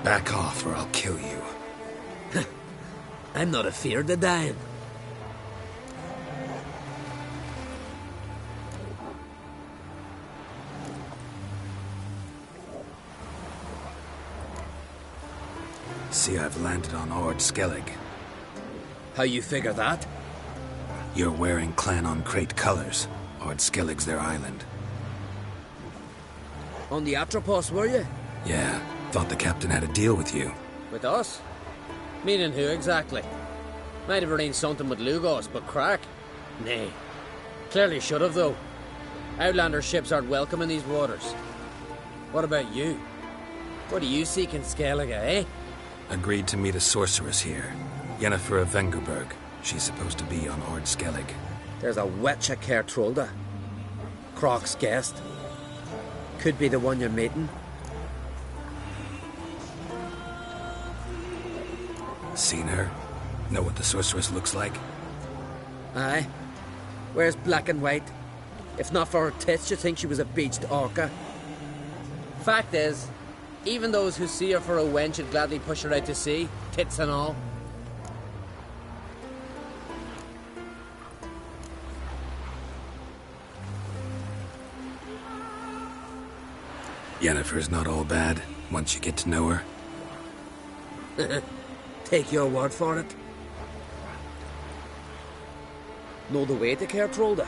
Speaker 2: Back off or I'll kill you.
Speaker 7: I'm not afeard of dying.
Speaker 2: See, I've landed on Ord Skellig.
Speaker 7: How you figure that?
Speaker 2: You're wearing Clan on Crate colors. Ord Skellig's their island.
Speaker 7: On the Atropos, were you?
Speaker 2: Yeah, thought the captain had a deal with you.
Speaker 7: With us? Meaning who exactly? Might have arranged something with Lugos, but crack? Nay. Clearly should have, though. Outlander ships aren't welcome in these waters. What about you? What do you seek in Skellige, eh?
Speaker 2: Agreed to meet a sorceress here. Yennefer of Vengerberg. She's supposed to be on Ord Skellig.
Speaker 7: There's a witch at Caer Trolda. Croc's guest. Could be the one you're meeting.
Speaker 2: Seen her? Know what the sorceress looks like?
Speaker 7: Aye. Wears black and white. If not for her tits, you'd think she was a beached orca. Fact is, even those who see her for a wench would gladly push her out to sea, tits and all.
Speaker 2: Yennefer's not all bad, once you get to know her.
Speaker 7: Take your word for it. Know the way to Caer Trolda?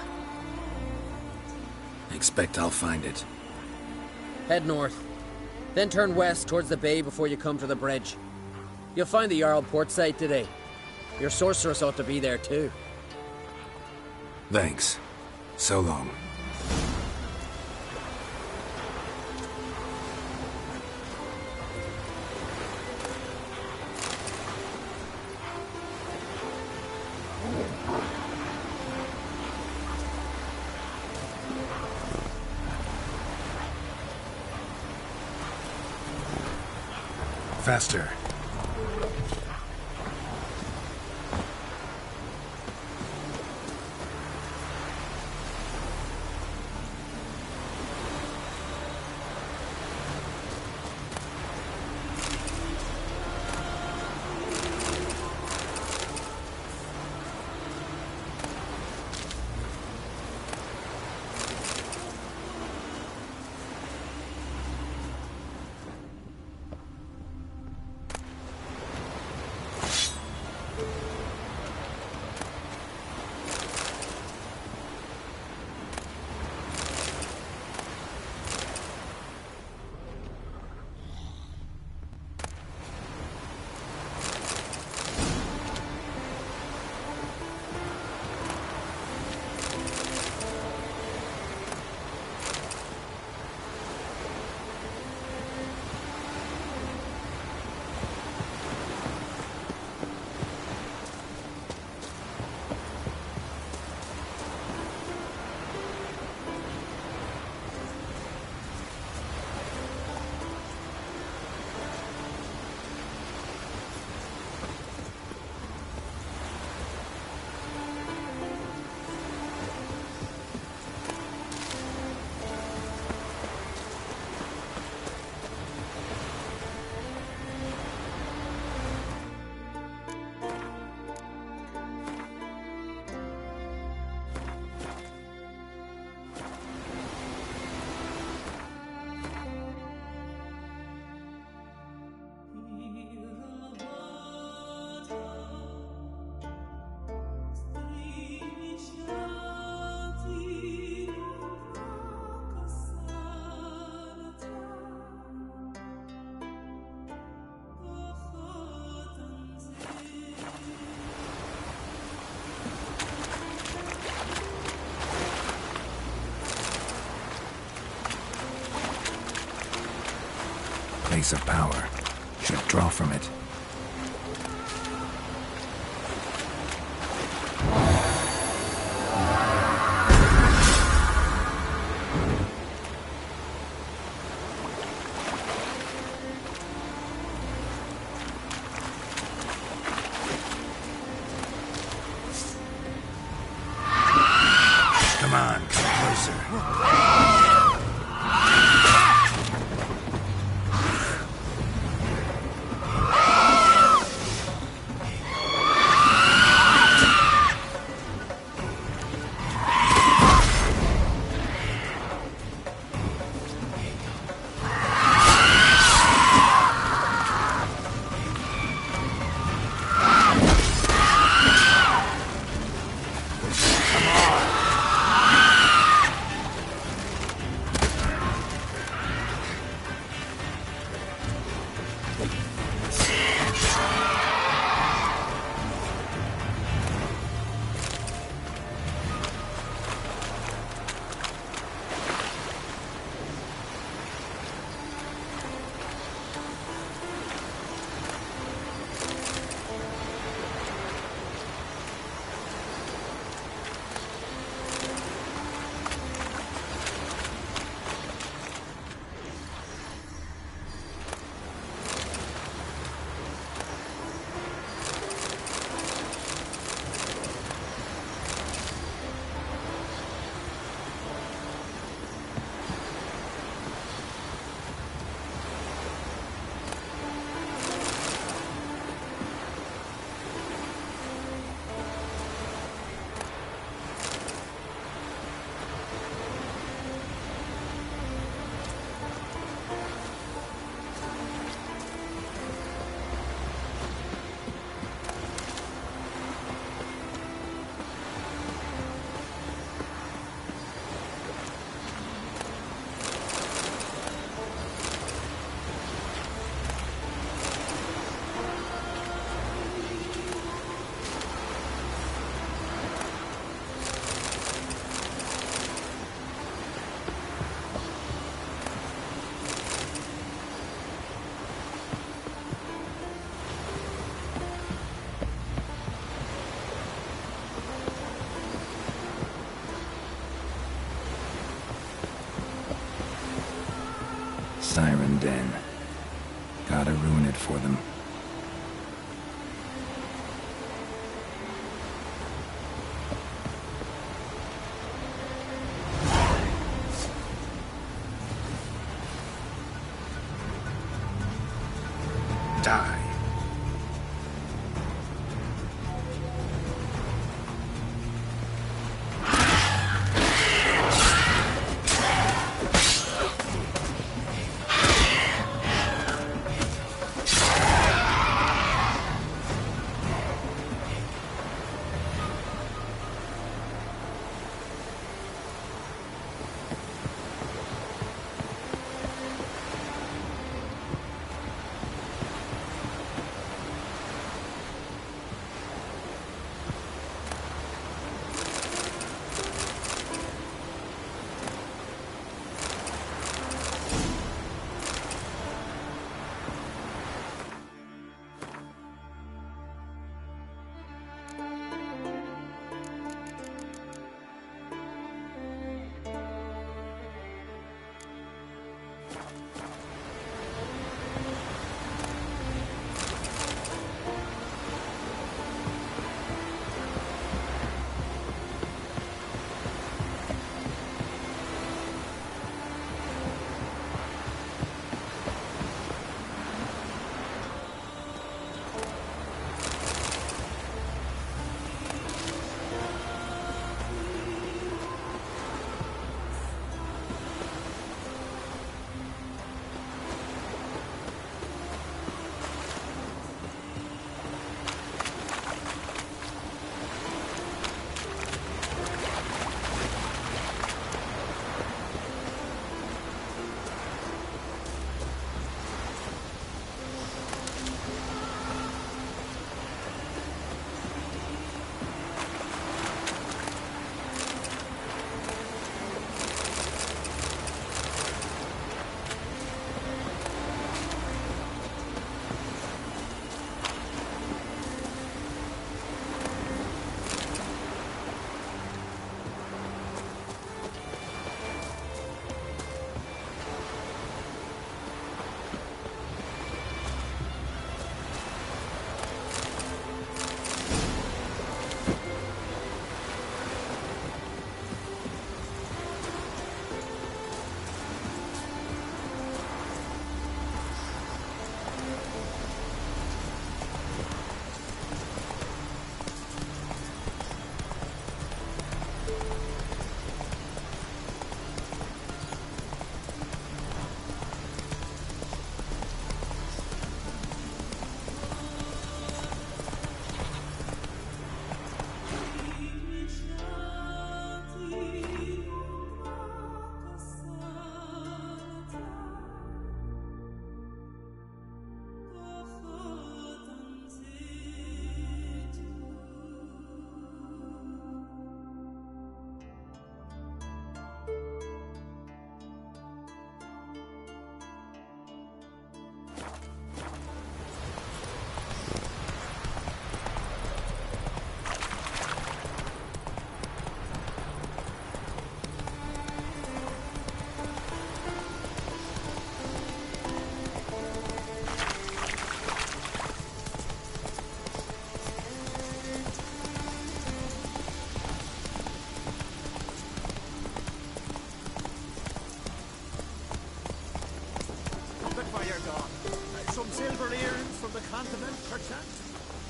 Speaker 2: Expect I'll find it.
Speaker 7: Head north. Then turn west towards the bay before you come to the bridge. You'll find the Jarl port site today. Your sorceress ought to be there too.
Speaker 2: Thanks. So long. Faster. Place of power. Should draw from it. Come on, come closer. siren den. Gotta ruin it for them. Die.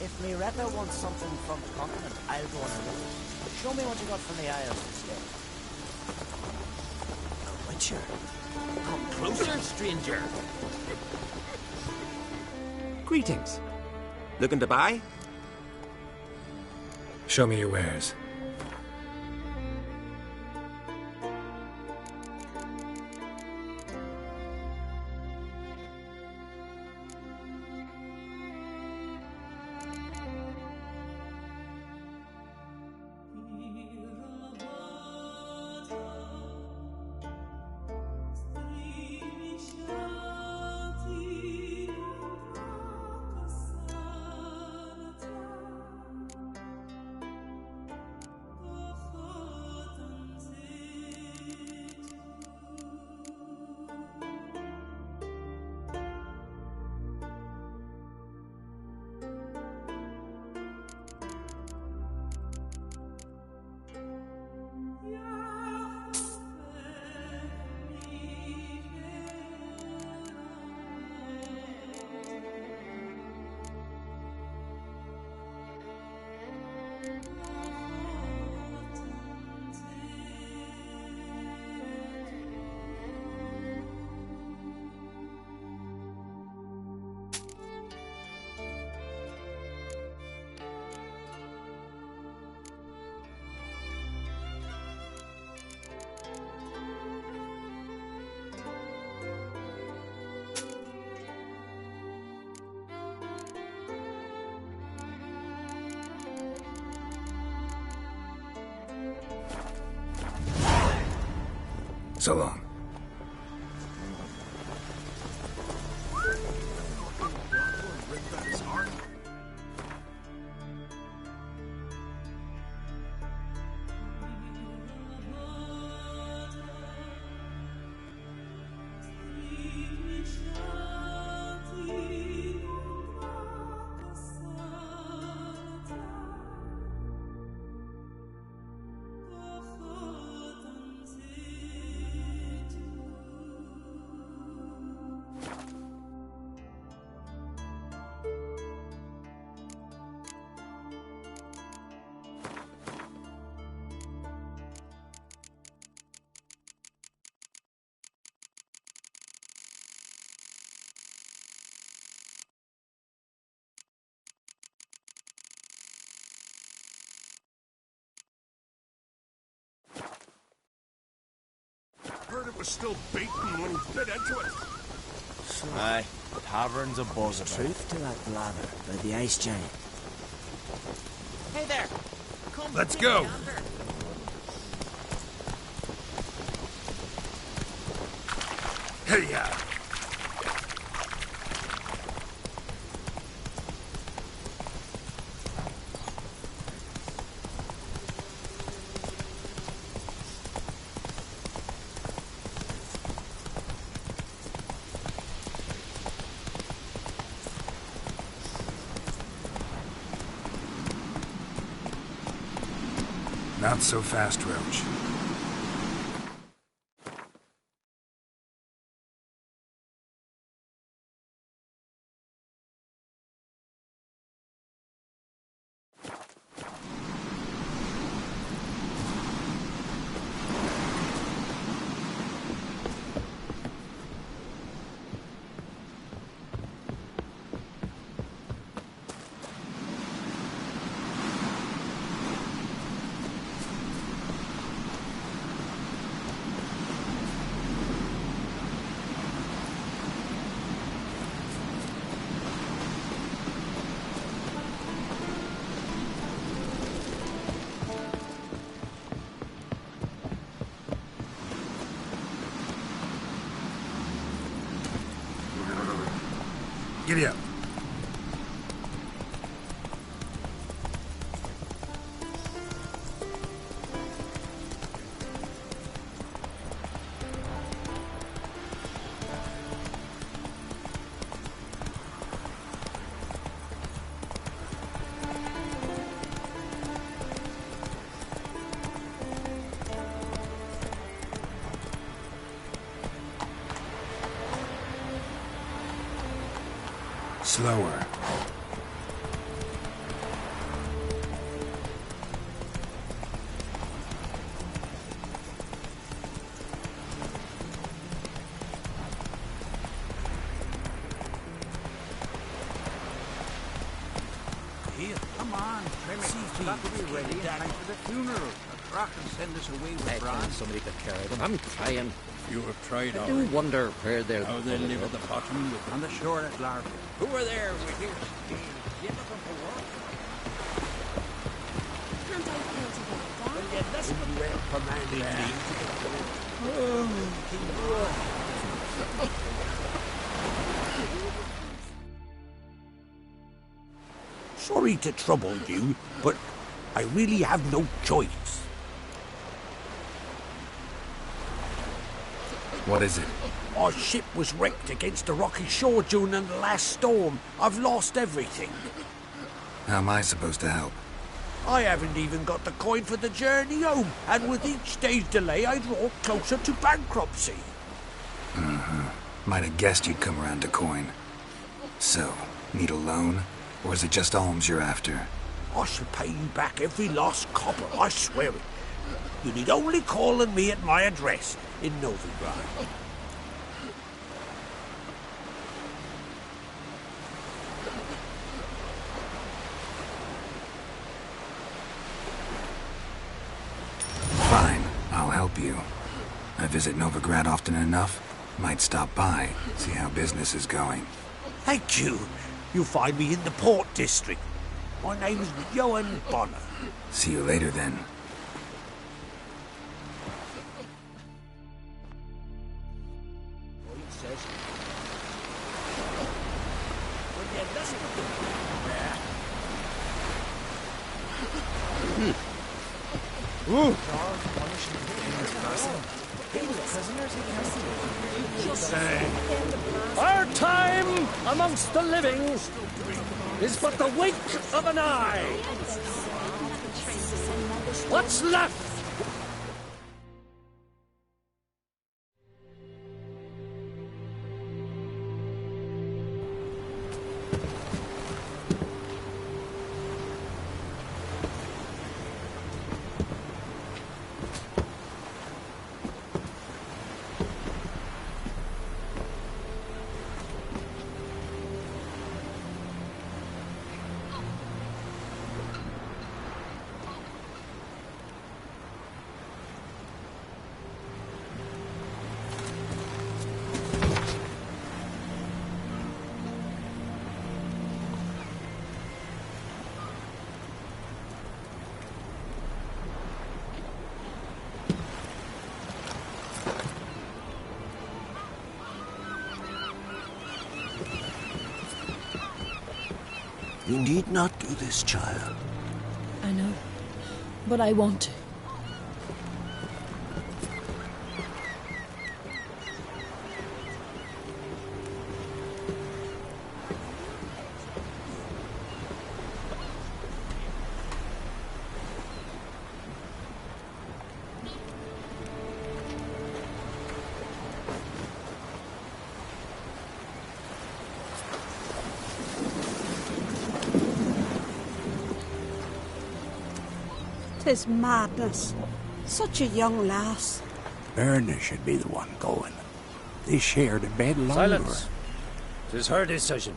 Speaker 4: If Miretta wants something from the continent, I'll go on a look. Show me what you got from the Isles instead. A witcher.
Speaker 12: Come closer, stranger. Greetings. Looking to buy?
Speaker 2: Show me your wares. So long.
Speaker 15: Heard it was still beating when he bit into it.
Speaker 4: Aye, tavern's a buzz about. Truth to that blather by the ice giant.
Speaker 1: Hey there! Come
Speaker 15: Let's go!
Speaker 1: Yonder.
Speaker 15: Hey, ya!
Speaker 2: Not so fast, Roach. Giddy up. Slower.
Speaker 17: Here, come on, trim it. Got to be ready in time for the funeral. A truck can send us away with Bran.
Speaker 7: Somebody could carry them. I'm trying.
Speaker 17: You have tried
Speaker 7: I do wonder where they're...
Speaker 17: How they live at the bottom on the shore at Lark. Who are there with here? You looking for work?
Speaker 11: Can't I feel together, Dad?
Speaker 17: Well, yeah, that's what you have commanded me. Sorry to trouble you, but I really have no choice.
Speaker 2: What is it?
Speaker 17: Our ship was wrecked against a rocky shore during the last storm. I've lost everything.
Speaker 2: How am I supposed to help?
Speaker 17: I haven't even got the coin for the journey home, and with each day's delay, I draw closer to bankruptcy.
Speaker 2: Might have guessed you'd come around to coin. So, need a loan? Or is it just alms you're after?
Speaker 17: I shall pay you back every lost copper, I swear it. You need only call on me at my address in Novigrad.
Speaker 2: Fine, I'll help you. I visit Novigrad often enough. Might stop by, see how business is going.
Speaker 17: Thank you. You'll find me in the Port District. My name's Johan Bonner.
Speaker 2: See you later then.
Speaker 14: Our time amongst the living is but the wink of an eye. What's left?
Speaker 15: You need not do this, child.
Speaker 18: I know, but I want to.
Speaker 22: Tis madness. Such a young lass.
Speaker 15: Erna should be the one going. They shared a bed longer.
Speaker 14: Silence. 'Tis her decision.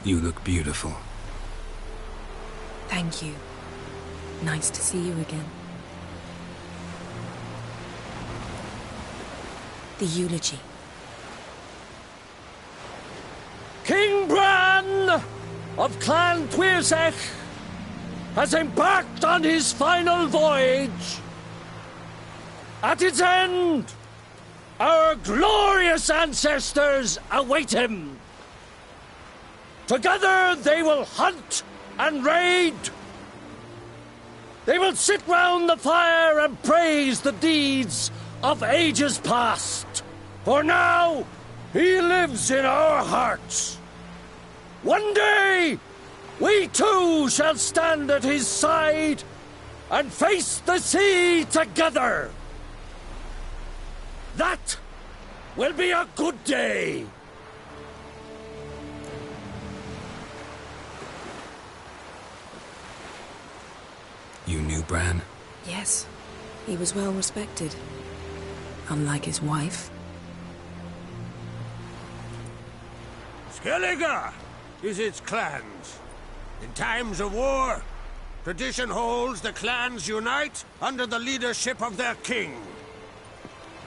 Speaker 2: You look beautiful.
Speaker 18: Thank you. Nice to see you again. The eulogy.
Speaker 14: King Bran of Clan Tuirsech has embarked on his final voyage. At its end, our glorious ancestors await him. Together they will hunt and raid. They will sit round the fire and praise the deeds of ages past. For now, he lives in our hearts. One day, we too shall stand at his side and face the sea together. That will be a good day.
Speaker 2: You knew Bran?
Speaker 18: Yes, he was well respected. Unlike his wife.
Speaker 10: Skellige is its clans. In times of war, tradition holds the clans unite under the leadership of their king.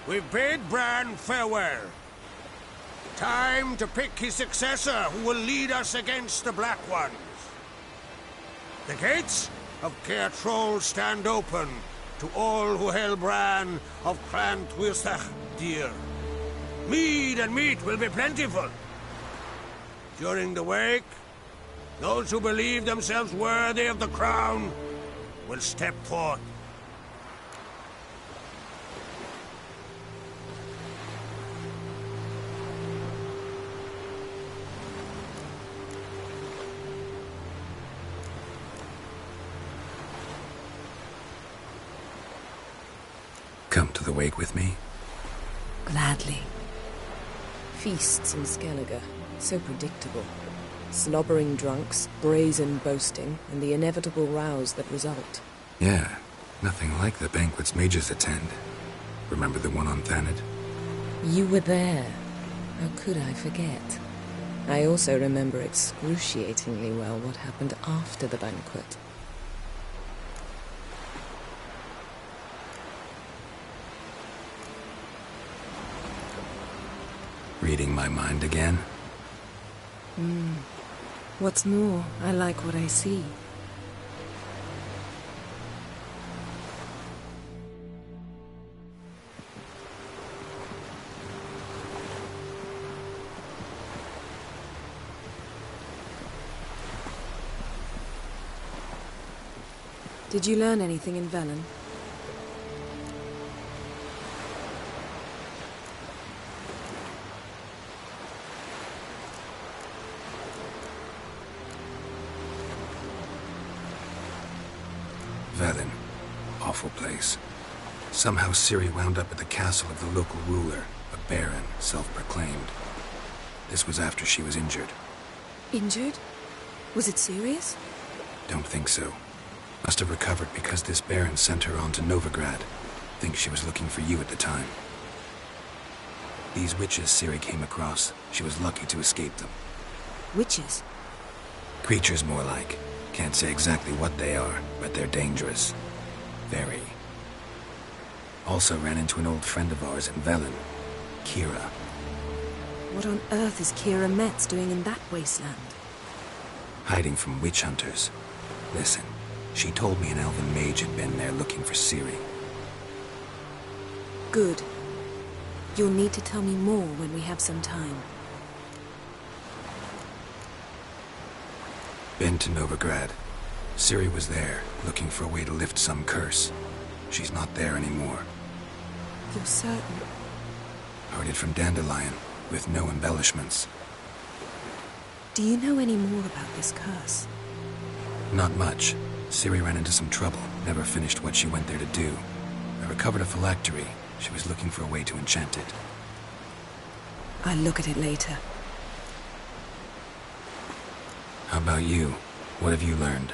Speaker 10: We bid Bran farewell. Time to pick his successor who will lead us against the Black Ones. The gates of Caer Troll stand open to all who held Bran of Clan Tuirsech dear. Mead and meat will be plentiful. During the wake, those who believe themselves worthy of the crown will step forth.
Speaker 2: Come to the wake with me?
Speaker 18: Gladly.
Speaker 3: Feasts in Skellige, so predictable. Slobbering drunks, brazen boasting, and the inevitable rows that result.
Speaker 2: Yeah, nothing like the banquets mages attend. Remember the one on Thanedd?
Speaker 3: You were there. How could I forget? I also remember excruciatingly well what happened after the banquet.
Speaker 2: Reading my mind again?
Speaker 3: What's more, I like what I see. Did you learn anything in Velen?
Speaker 2: Velen. Awful place. Somehow Ciri wound up at the castle of the local ruler, a baron, self-proclaimed. This was after she was injured.
Speaker 3: Injured? Was it serious?
Speaker 2: Don't think so. Must have recovered because this baron sent her on to Novigrad. Think she was looking for you at the time. These witches Ciri came across, she was lucky to escape them.
Speaker 3: Witches?
Speaker 2: Creatures more like. Can't say exactly what they are, but they're dangerous. Very. Also ran into an old friend of ours in Velen, Kira.
Speaker 3: What on earth is Kira Metz doing in that wasteland?
Speaker 2: Hiding from witch hunters. Listen, she told me an elven mage had been there looking for Ciri.
Speaker 3: Good. You'll need to tell me more when we have some time.
Speaker 2: Been to Novigrad. Ciri was there, looking for a way to lift some curse. She's not there anymore.
Speaker 3: You're certain?
Speaker 2: Heard it from Dandelion, with no embellishments.
Speaker 3: Do you know any more about this curse?
Speaker 2: Not much. Ciri ran into some trouble, never finished what she went there to do. I recovered a phylactery. She was looking for a way to enchant it.
Speaker 3: I'll look at it later.
Speaker 2: How about you? What have you learned?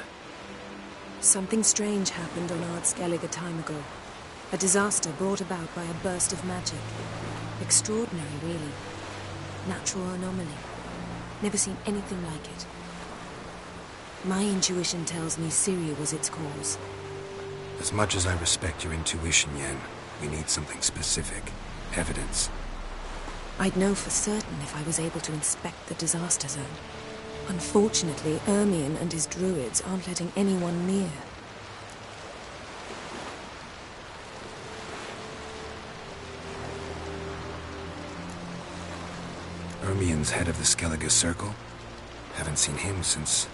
Speaker 3: Something strange happened on Ard Skellige a time ago. A disaster brought about by a burst of magic. Extraordinary, really. Natural anomaly. Never seen anything like it. My intuition tells me Ciri was its cause.
Speaker 2: As much as I respect your intuition, Yen, we need something specific. Evidence.
Speaker 3: I'd know for certain if I was able to inspect the disaster zone. Unfortunately, Ermion and his druids aren't letting anyone near.
Speaker 2: Ermion's head of the Skellige Circle? Haven't seen him since...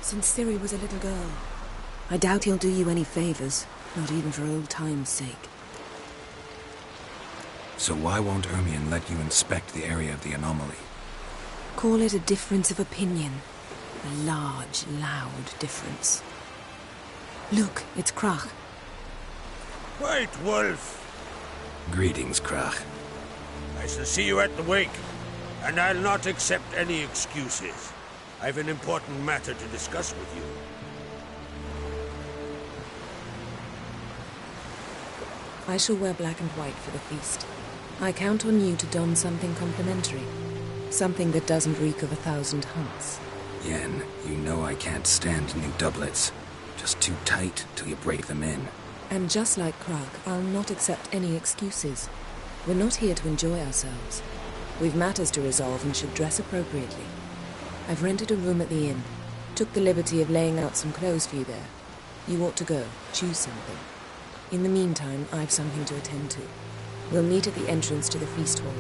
Speaker 3: Since Ciri was a little girl. I doubt he'll do you any favors, not even for old time's sake.
Speaker 2: So why won't Ermion let you inspect the area of the anomaly?
Speaker 3: Call it a difference of opinion. A large, loud difference. Look, it's Krach.
Speaker 10: Wait, Wolf.
Speaker 2: Greetings, Krach.
Speaker 10: I shall see you at the wake, and I'll not accept any excuses. I've an important matter to discuss with you.
Speaker 3: I shall wear black and white for the feast. I count on you to don something complimentary. Something that doesn't reek of 1,000 hunts.
Speaker 2: Yen, you know I can't stand new doublets. Just too tight till you break them in.
Speaker 3: And just like Krach, I'll not accept any excuses. We're not here to enjoy ourselves. We've matters to resolve and should dress appropriately. I've rented a room at the inn. Took the liberty of laying out some clothes for you there. You ought to go. Choose something. In the meantime, I've something to attend to. We'll meet at the entrance to the feast hall.